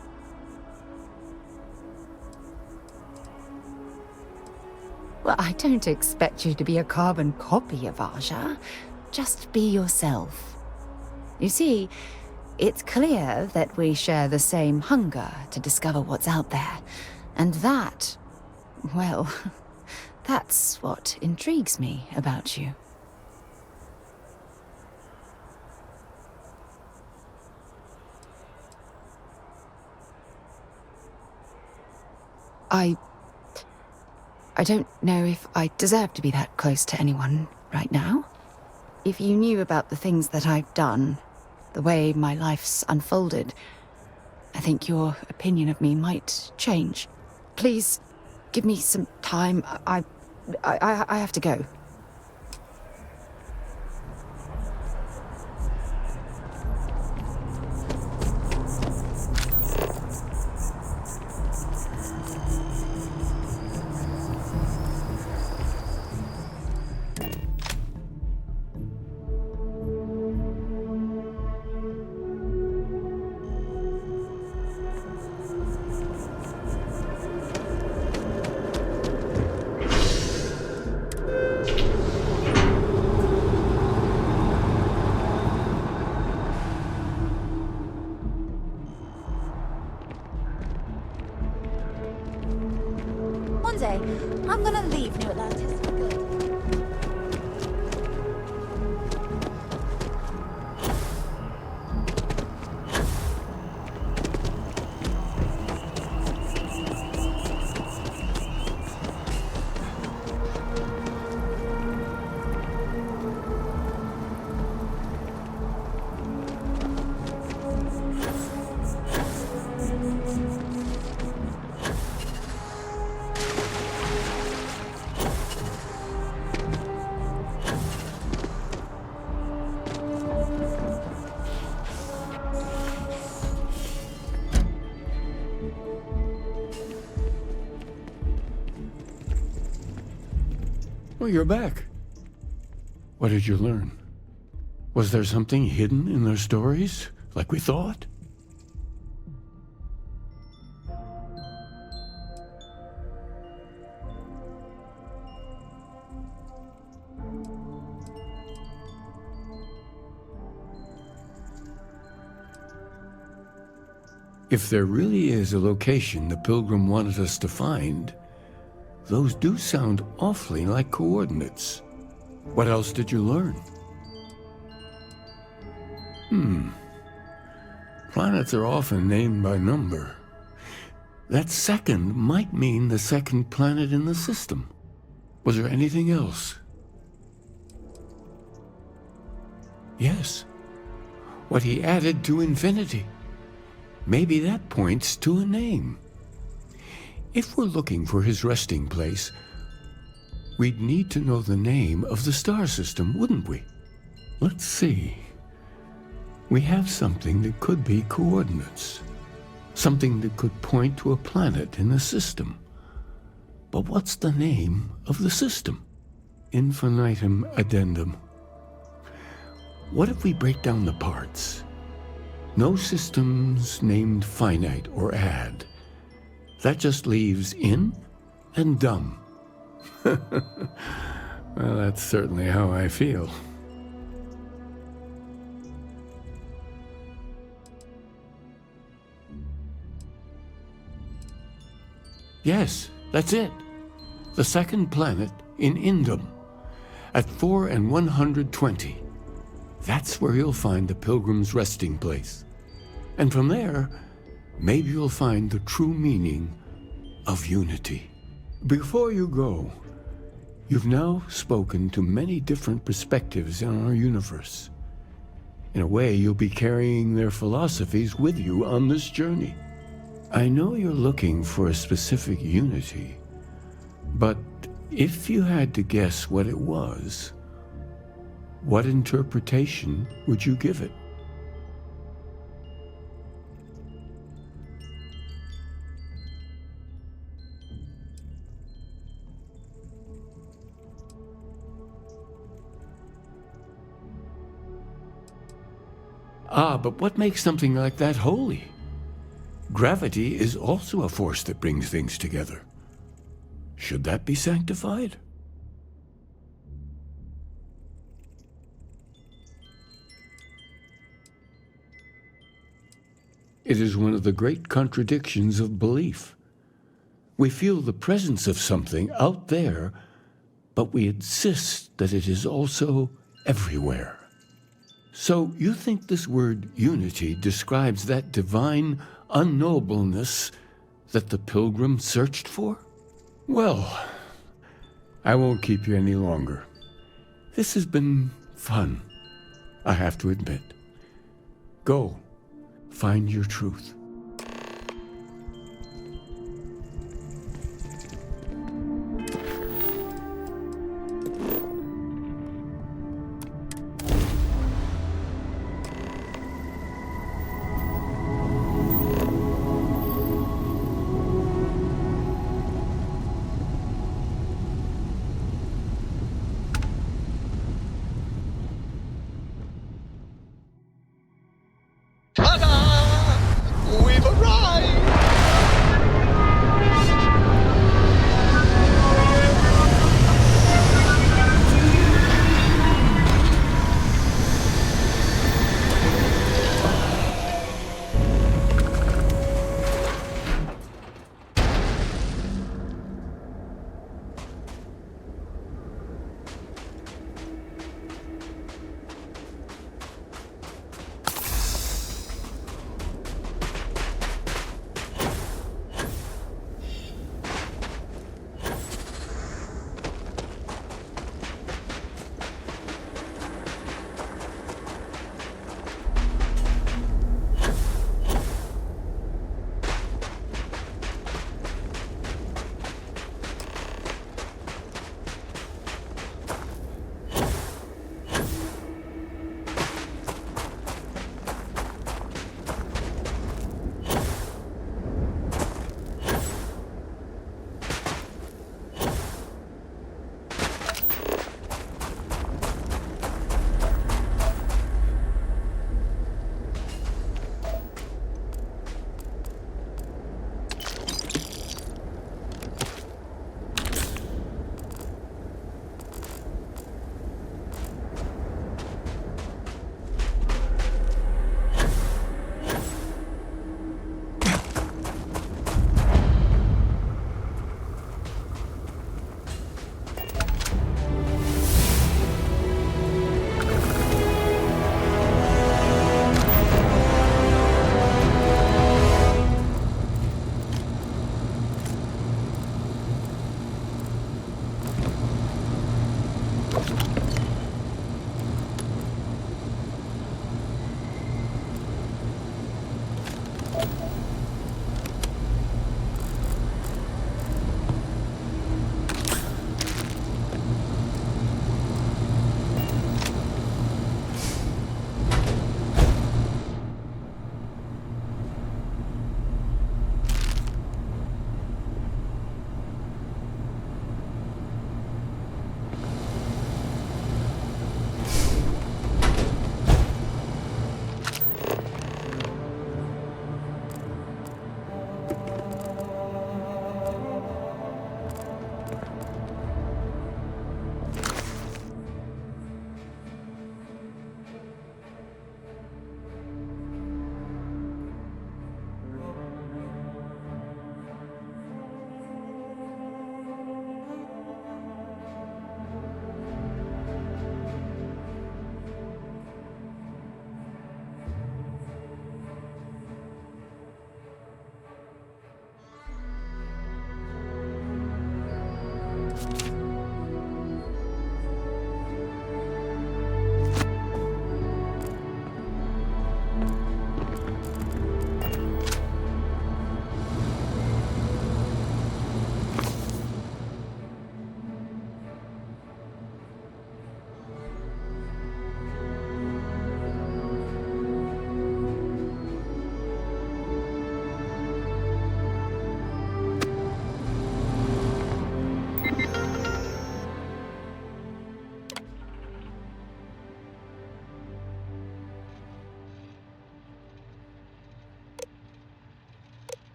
Well, I don't expect you to be a carbon copy of Aja. Just be yourself. You see, it's clear that we share the same hunger to discover what's out there. And that, well, that's what intrigues me about you. I don't know if I deserve to be that close to anyone right now. If you knew about the things that I've done, the way my life's unfolded, I think your opinion of me might change. Please, give me some time. I have to go. One day, I'm gonna leave New Atlantis for good. Well, you're back. What did you learn? Was there something hidden in their stories, like we thought? If there really is a location the Pilgrim wanted us to find, those do sound awfully like coordinates. What else did you learn? Planets are often named by number. That second might mean the second planet in the system. Was there anything else? Yes. What he added to infinity. Maybe that points to a name. If we're looking for his resting place, we'd need to know the name of the star system, wouldn't we? Let's see. We have something that could be coordinates. Something that could point to a planet in the system. But what's the name of the system? Infinitum addendum. What if we break down the parts? No systems named finite or add. That just leaves in and dumb. Well, that's certainly how I feel. Yes, that's it. The second planet in Indum, at 4 and 120. That's where you'll find the Pilgrim's resting place. And from there, maybe you'll find the true meaning of unity. Before you go, you've now spoken to many different perspectives in our universe. In a way, you'll be carrying their philosophies with you on this journey. I know you're looking for a specific unity, but if you had to guess what it was, what interpretation would you give it? But what makes something like that holy? Gravity is also a force that brings things together. Should that be sanctified? It is one of the great contradictions of belief. We feel the presence of something out there, but we insist that it is also everywhere. So you think this word unity describes that divine unknowableness that the Pilgrim searched for? Well, I won't keep you any longer. This has been fun, I have to admit. Go, find your truth.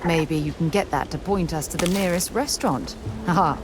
Maybe you can get that to point us to the nearest restaurant. Haha.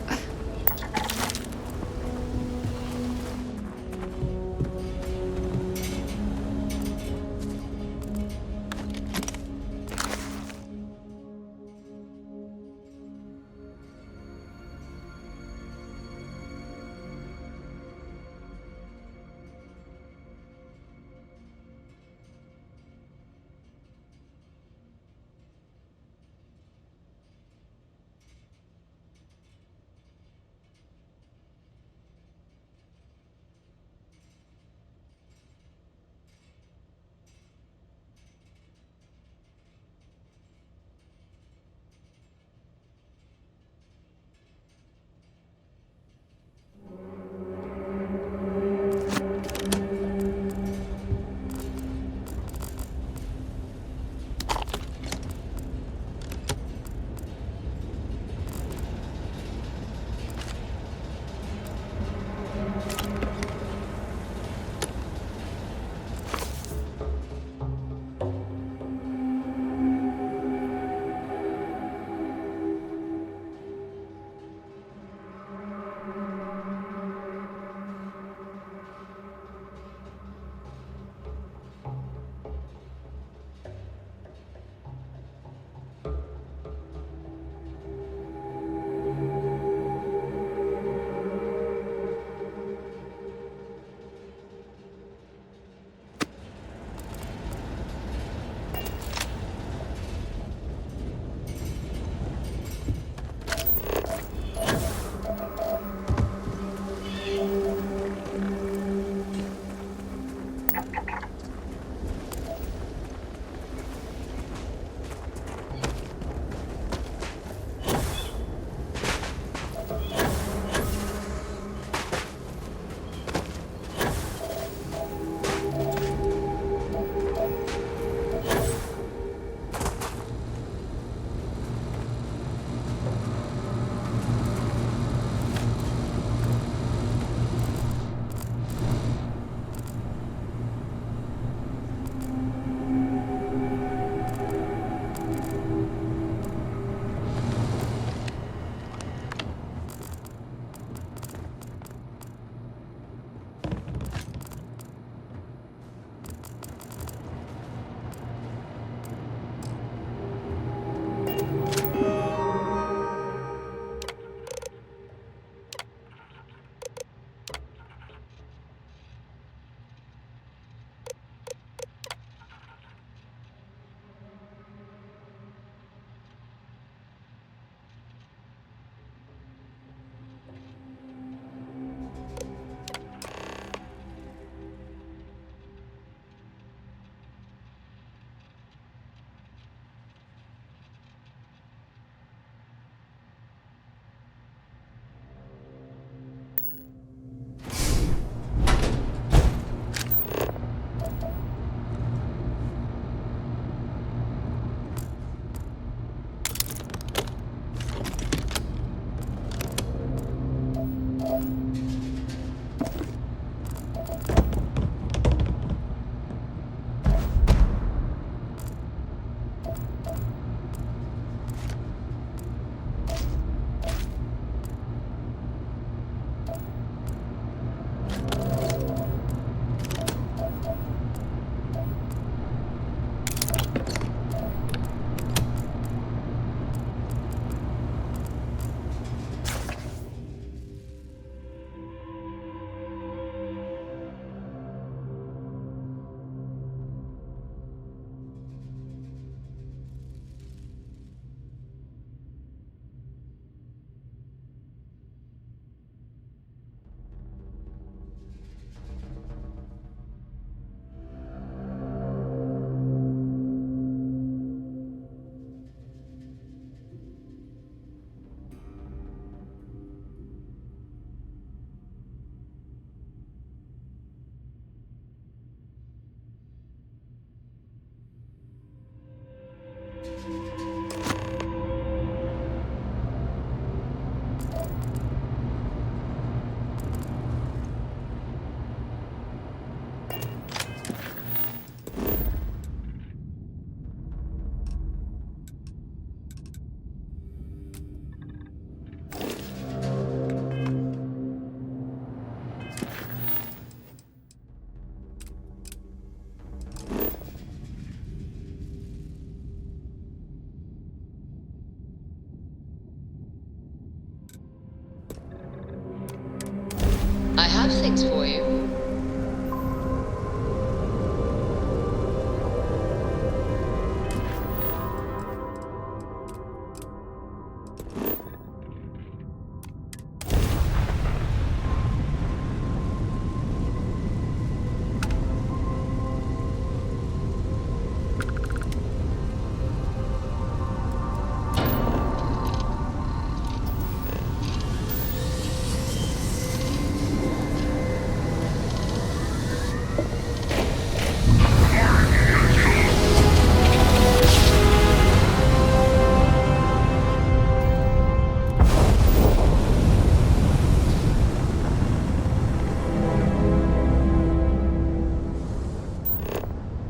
fix for you.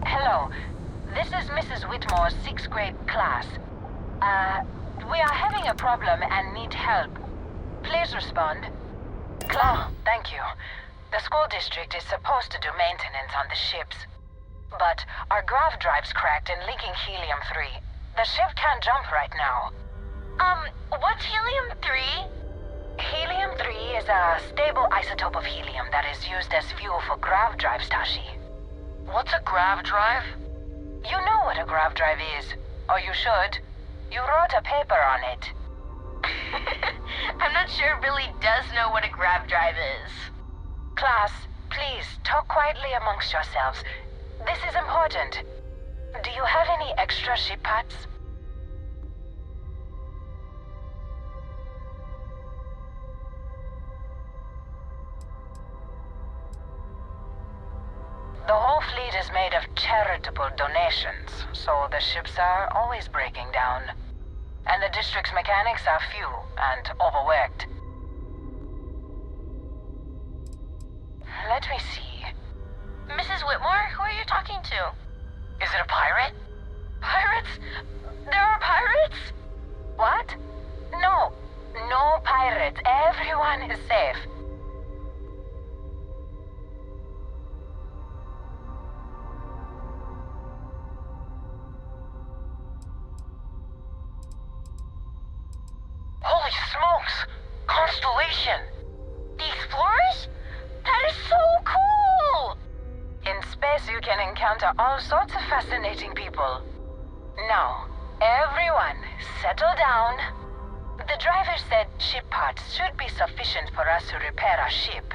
Hello, this is Mrs. Whitmore's 6th grade class. We are having a problem and need help. Please respond. Thank you. The school district is supposed to do maintenance on the ships. But our grav drive's cracked and leaking helium-3. The ship can't jump right now. What's helium-3? Helium-3 is a stable isotope of helium that is used as fuel for grav drives, Tashi. What's a grav drive? You know what a grav drive is, or you should. You wrote a paper on it. I'm not sure Billy does know what a grav drive is. Class, please, talk quietly amongst yourselves. This is important. Do you have any extra ship parts? The whole fleet is made of charitable donations, so the ships are always breaking down. And the district's mechanics are few and overworked. Let me see. Mrs. Whitmore, who are you talking to? Is it a pirate? Pirates? There are pirates? What? No. No pirates. Everyone is safe. Holy smokes! Constellation! The Explorers? That is so cool! In space, you can encounter all sorts of fascinating people. Now, everyone, settle down. The driver said ship parts should be sufficient for us to repair our ship.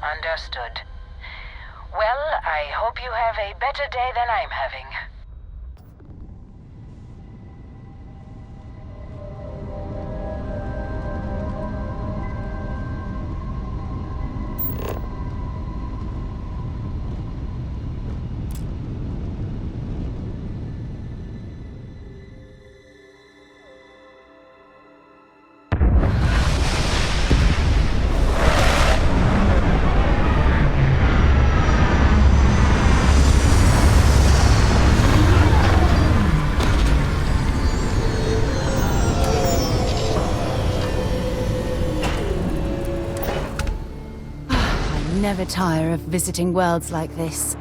Understood. Well, I hope you have a better day than I'm having. Never tire of visiting worlds like this.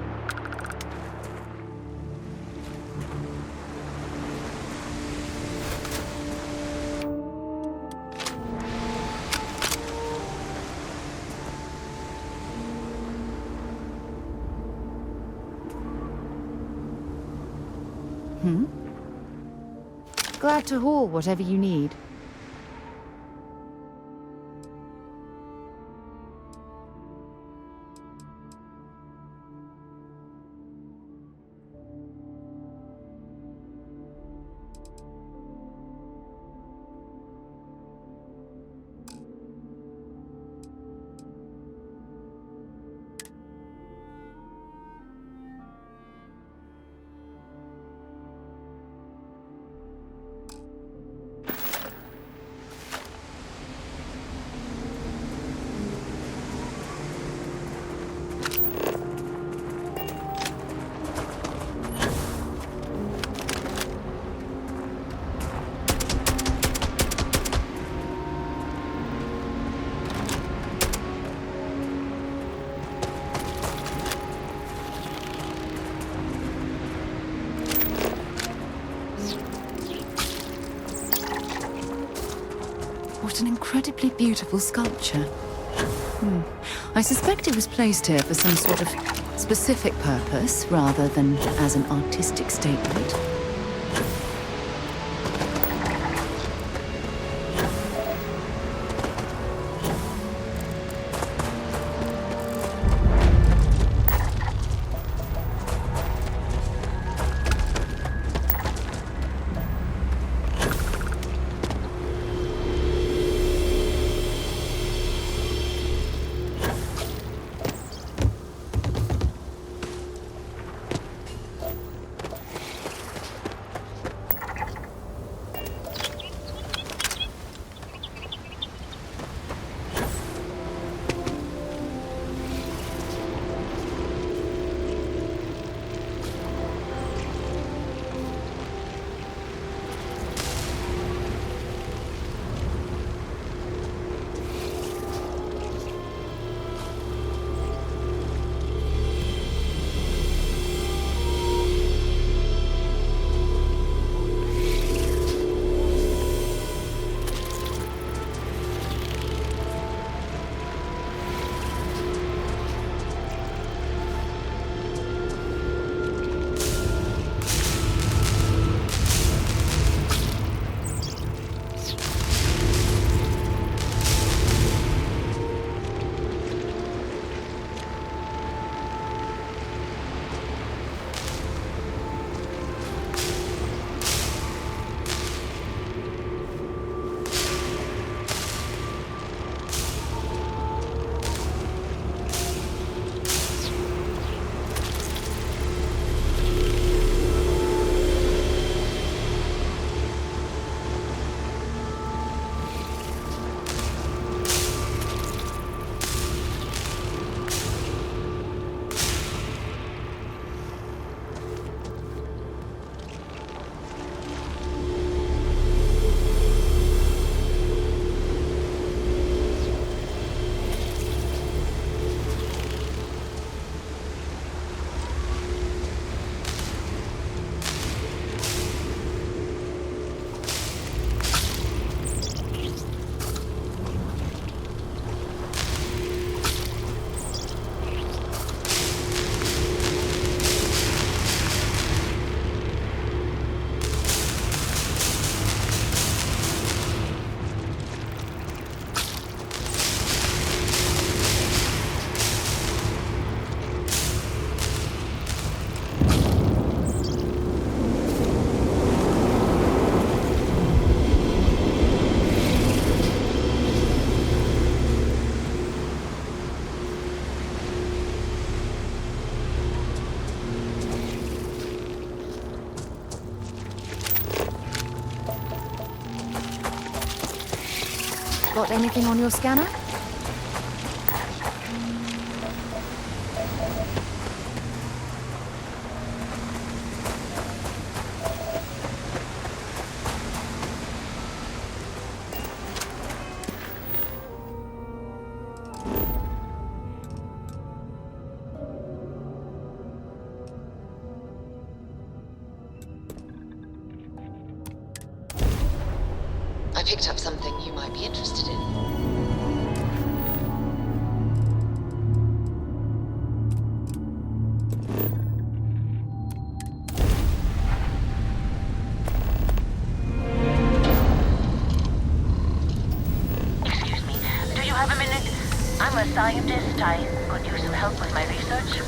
Glad to haul whatever you need. What an incredibly beautiful sculpture. I suspect it was placed here for some sort of specific purpose, rather than as an artistic statement. Got anything on your scanner? I picked up something you might be interested in. Excuse me, do you have a minute? I'm a scientist. I could use some help with my research.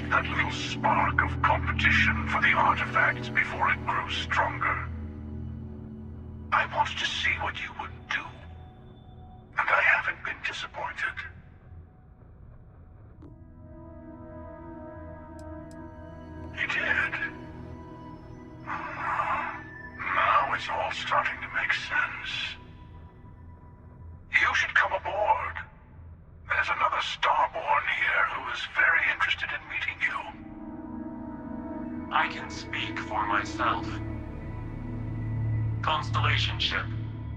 That little spark of competition for the artifacts before it grows stronger. I wanted to see what you would do, and I haven't been disappointed. You did. Now starting to make sense. You should come aboard. There's another Starborn here who is very interested in meeting you. I can speak for myself. Constellation ship,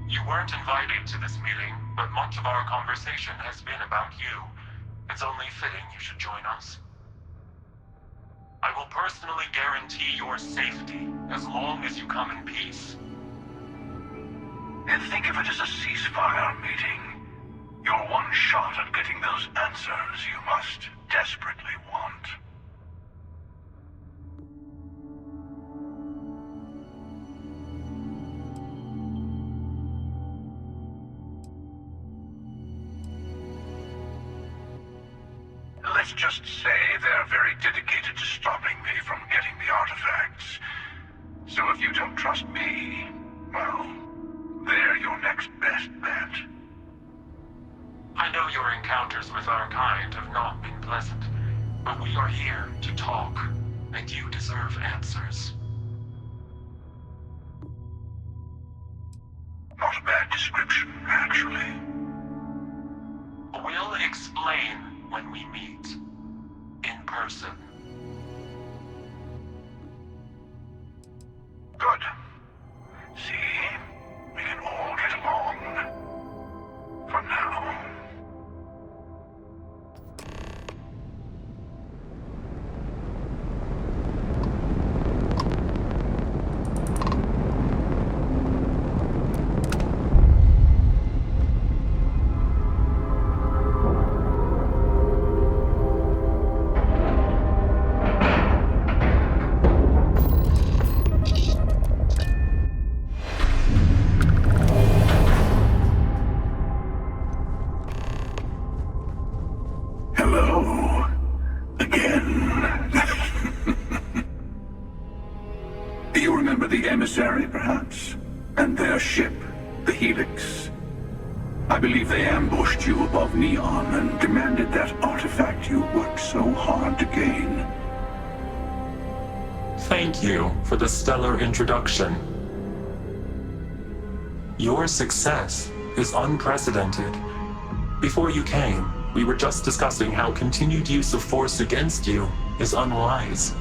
you weren't invited to this meeting, but much of our conversation has been about you. It's only fitting you should join us. I will personally guarantee your safety as long as you come in peace. And think of it as a ceasefire meeting. Your one shot at getting those answers you must desperately want. Let's just say they're very dedicated to stopping me from getting the artifacts. So if you don't trust me, well, they're your next best bet. I know your encounters with our kind have not been pleasant, but we are here to talk, and you deserve answers. Not a bad description, actually. We'll explain when we meet in person. Good. See? We can all get along. For now. Hello. Again. You remember the emissary, perhaps? And their ship, the Helix? I believe they ambushed you above Neon and demanded that artifact you worked so hard to gain. Thank you for the stellar introduction. Your success is unprecedented. Before you came, we were just discussing how continued use of force against you is unwise.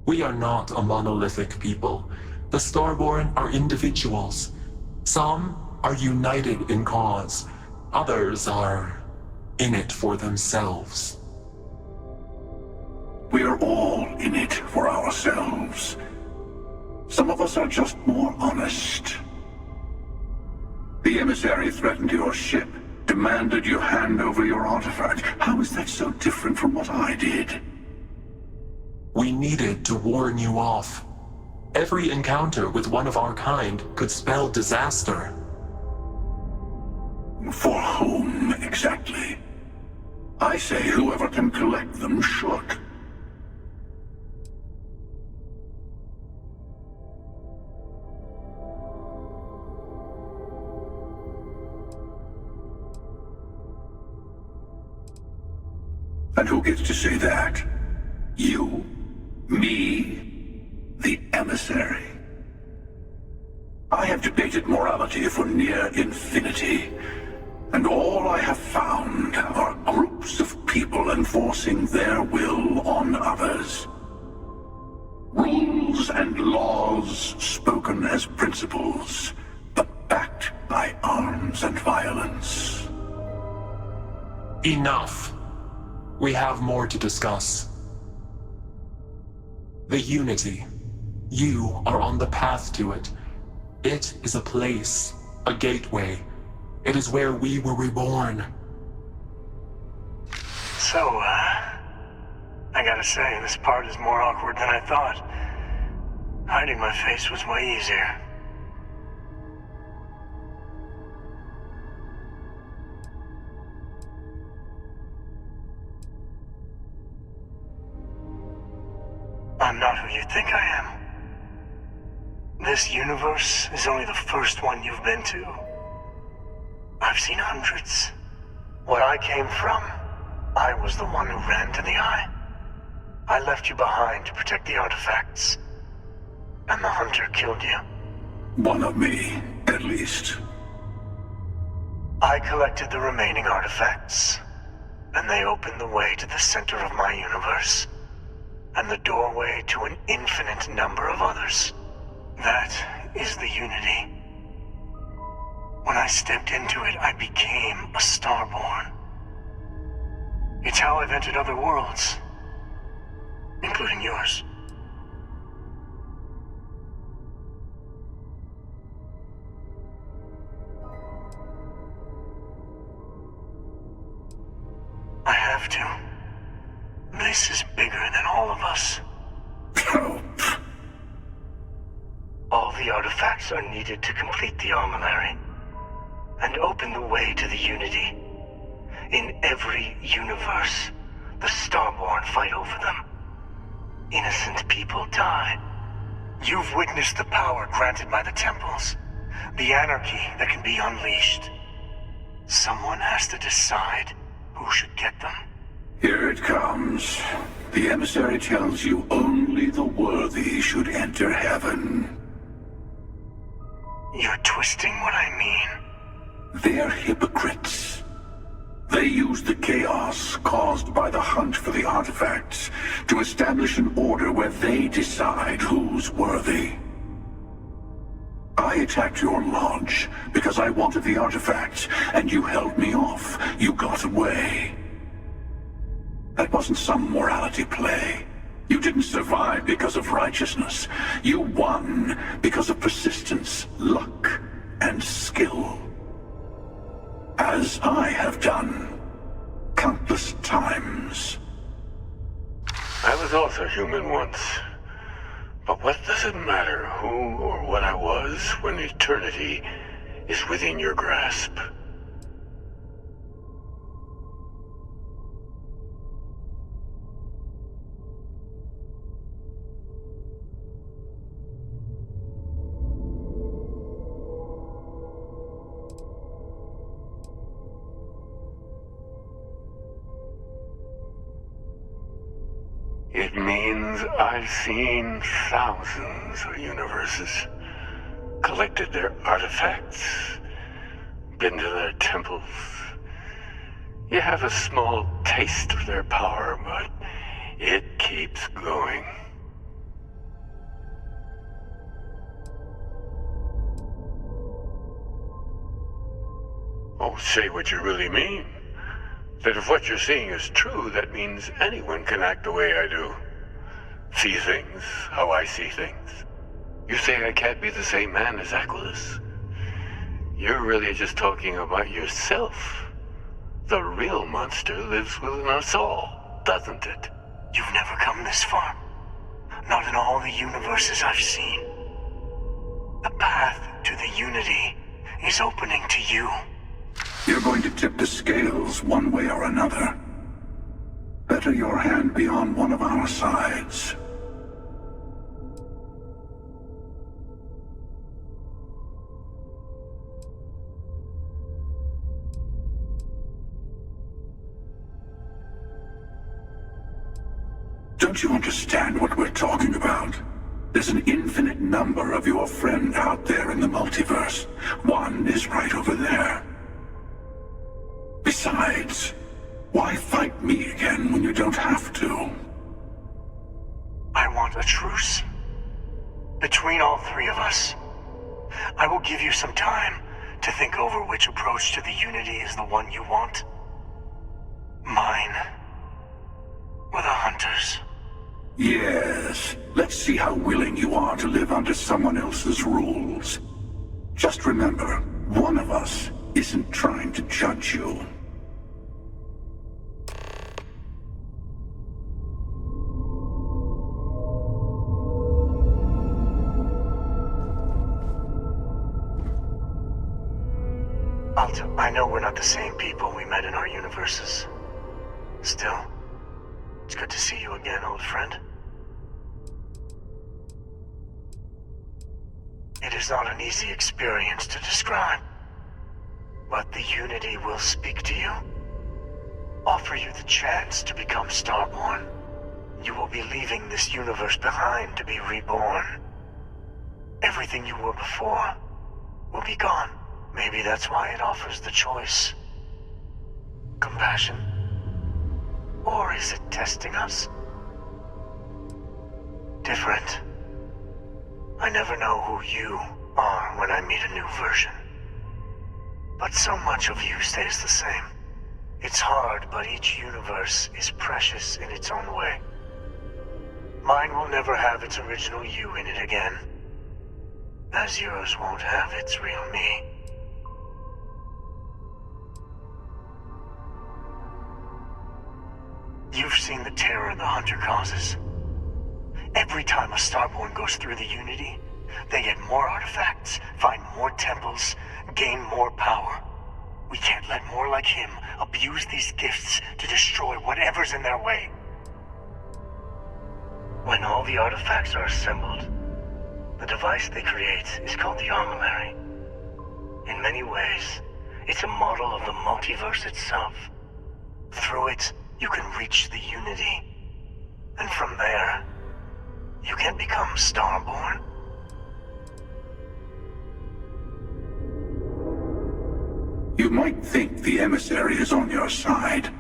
We are not a monolithic people. The Starborn are individuals. Some are united in cause. Others are in it for themselves. We are all in it for ourselves. Some of us are just more honest. The emissary threatened your ship, demanded you hand over your artifact. How is that so different from what I did? We needed to warn you off. Every encounter with one of our kind could spell disaster. For whom, exactly? I say whoever can collect them should. And who gets to say that? You? Me? The emissary? I have debated morality for near infinity, and all I have found are groups of people enforcing their will on others. Rules and laws spoken as principles, but backed by arms and violence. Enough. We have more to discuss. The Unity. You are on the path to it. It is a place, a gateway. It is where we were reborn. So, I gotta say, this part is more awkward than I thought. Hiding my face was way easier. I'm not who you think I am. This universe is only the first one you've been to. I've seen hundreds. Where I came from, I was the one who ran to the Eye. I left you behind to protect the artifacts. And the Hunter killed you. One of me, at least. I collected the remaining artifacts, and they opened the way to the center of my universe, and the doorway to an infinite number of others. That is the Unity. When I stepped into it, I became a Starborn. It's how I've entered other worlds, including yours. I have to. This is bigger than all of us. All the artifacts are needed to complete the Armillary and open the way to the Unity. In every universe, the Starborn fight over them. Innocent people die. You've witnessed the power granted by the temples, the anarchy that can be unleashed. Someone has to decide who should get them. Here it comes. The emissary tells you only the worthy should enter heaven. You're twisting what I mean. They're hypocrites. They use the chaos caused by the hunt for the artifacts to establish an order where they decide who's worthy. I attacked your lodge because I wanted the artifacts, and you held me off. You got away. That wasn't some morality play. You didn't survive because of righteousness. You won because of persistence, luck, and skill. As I have done countless times. I was also human once. But what does it matter who or what I was when eternity is within your grasp? It means I've seen thousands of universes, collected their artifacts, been to their temples. You have a small taste of their power, but it keeps going. Oh, say what you really mean. That if what you're seeing is true, that means anyone can act the way I do. See things how I see things. You say I can't be the same man as Aquilus. You're really just talking about yourself. The real monster lives within us all, doesn't it? You've never come this far. Not in all the universes I've seen. The path to the Unity is opening to you. You're going to tip the scales one way or another. Better your hand be on one of our sides. Don't you understand what we're talking about? There's an infinite number of your friend out there in the multiverse. One is right over there. Besides, why fight me again when you don't have to? I want a truce. Between all three of us. I will give you some time to think over which approach to the Unity is the one you want. Mine. Or the Hunters. Yes. Let's see how willing you are to live under someone else's rules. Just remember, one of us isn't trying to judge you. I know we're not the same people we met in our universes. Still, it's good to see you again, old friend. It is not an easy experience to describe. But the Unity will speak to you. Offer you the chance to become Starborn. You will be leaving this universe behind to be reborn. Everything you were before will be gone. Maybe that's why it offers the choice. Compassion? Or is it testing us? Different. I never know who you are when I meet a new version. But so much of you stays the same. It's hard, but each universe is precious in its own way. Mine will never have its original you in it again, as yours won't have its real me. You've seen the terror the Hunter causes. Every time a Starborn goes through the Unity, they get more artifacts, find more temples, gain more power. We can't let more like him abuse these gifts to destroy whatever's in their way. When all the artifacts are assembled, the device they create is called the Armillary. In many ways, it's a model of the multiverse itself. Through it, you can reach the Unity. And from there, you can become Starborn. You might think the emissary is on your side,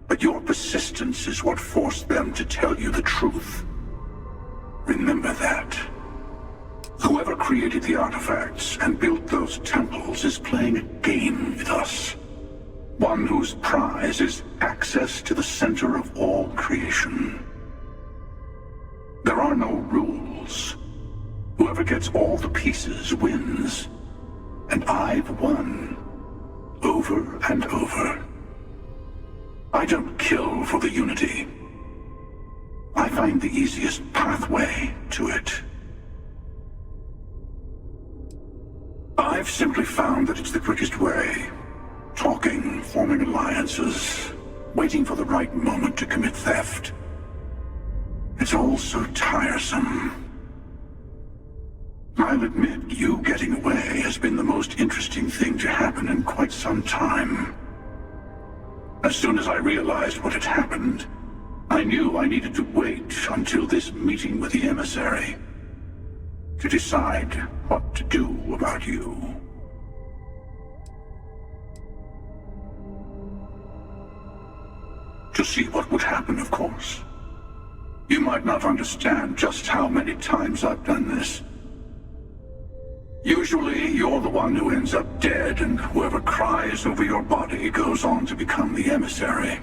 but your persistence is what forced them to tell you the truth. Remember that. Whoever created the artifacts and built those temples is playing a game with us. One whose prize is access to the center of all creation. There are no rules. Whoever gets all the pieces wins. And I've won. Over and over. I don't kill for the Unity. I find the easiest pathway to it. I've simply found that it's the quickest way. Talking, forming alliances, waiting for the right moment to commit theft. It's all so tiresome. I'll admit, you getting away has been the most interesting thing to happen in quite some time. As soon as I realized what had happened, I knew I needed to wait until this meeting with the emissary to decide what to do about you. To see what would happen, of course. You might not understand just how many times I've done this. Usually, you're the one who ends up dead, and whoever cries over your body goes on to become the emissary.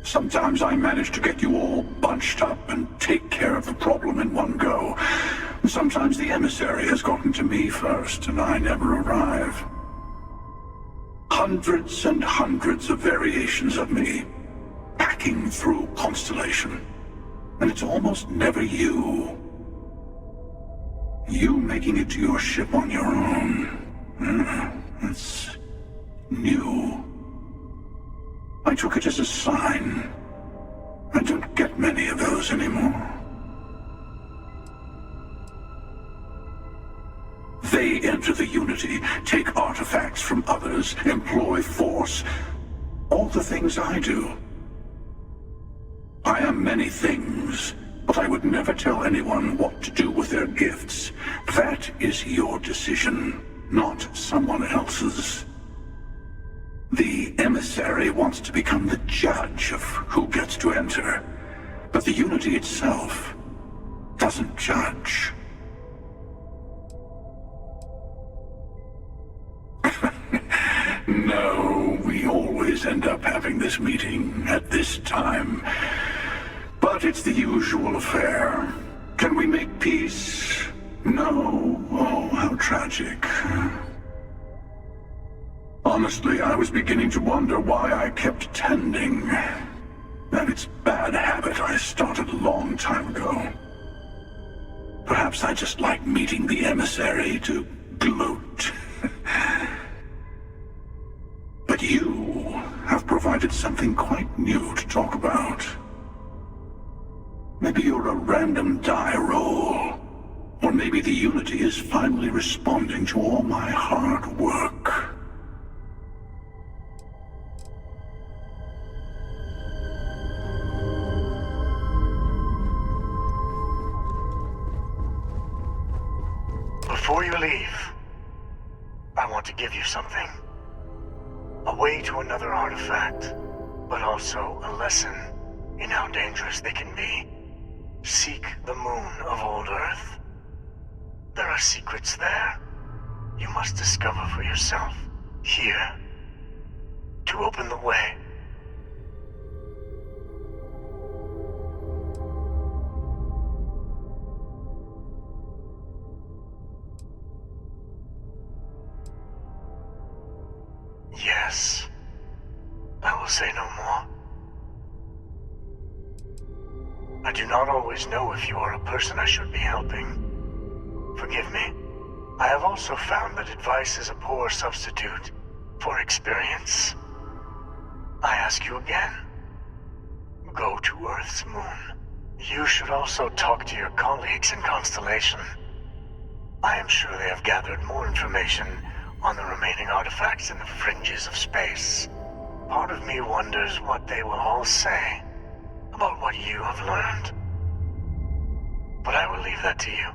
Sometimes I manage to get you all bunched up and take care of the problem in one go. Sometimes the emissary has gotten to me first, and I never arrive. Hundreds and hundreds of variations of me, packing through Constellation. And it's almost never you. You making it to your ship on your own. That's new. I took it as a sign. I don't get many of those anymore. They enter the Unity, take artifacts from others, employ force. All the things I do. I am many things, but I would never tell anyone what to do with their gifts. That is your decision, not someone else's. The emissary wants to become the judge of who gets to enter, but the Unity itself doesn't judge. No, we always end up having this meeting at this time. But it's the usual affair. Can we make peace? No. Oh, how tragic. Honestly, I was beginning to wonder why I kept tending. And it's a bad habit I started a long time ago. Perhaps I just like meeting the emissary to gloat. But you have provided something quite new to talk about. Maybe you're a random die roll. Or maybe the Unity is finally responding to all my hard work. Before you leave, I want to give you something. A way to another artifact, but also a lesson in how dangerous they can be. Seek the moon of old Earth. There are secrets there you must discover for yourself. Here. To open the way. Yes. I will say no more. I do not always know if you are a person I should be helping. Forgive me. I have also found that advice is a poor substitute for experience. I ask you again. Go to Earth's moon. You should also talk to your colleagues in Constellation. I am sure they have gathered more information on the remaining artifacts in the fringes of space. Part of me wonders what they will all say about what you have learned. But I will leave that to you.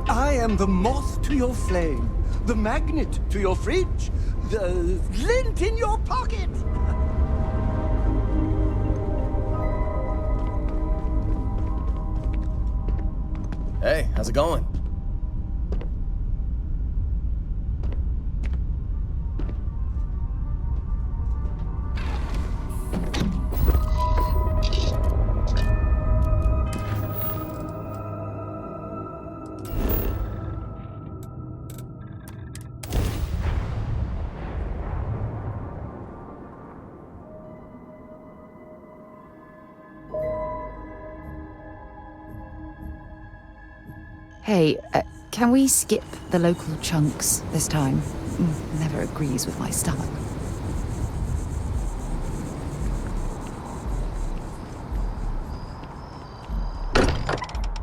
I am the moth to your flame, the magnet to your fridge, the lint in your pocket. Hey, how's it going? Hey, can we skip the local chunks this time? Never agrees with my stomach.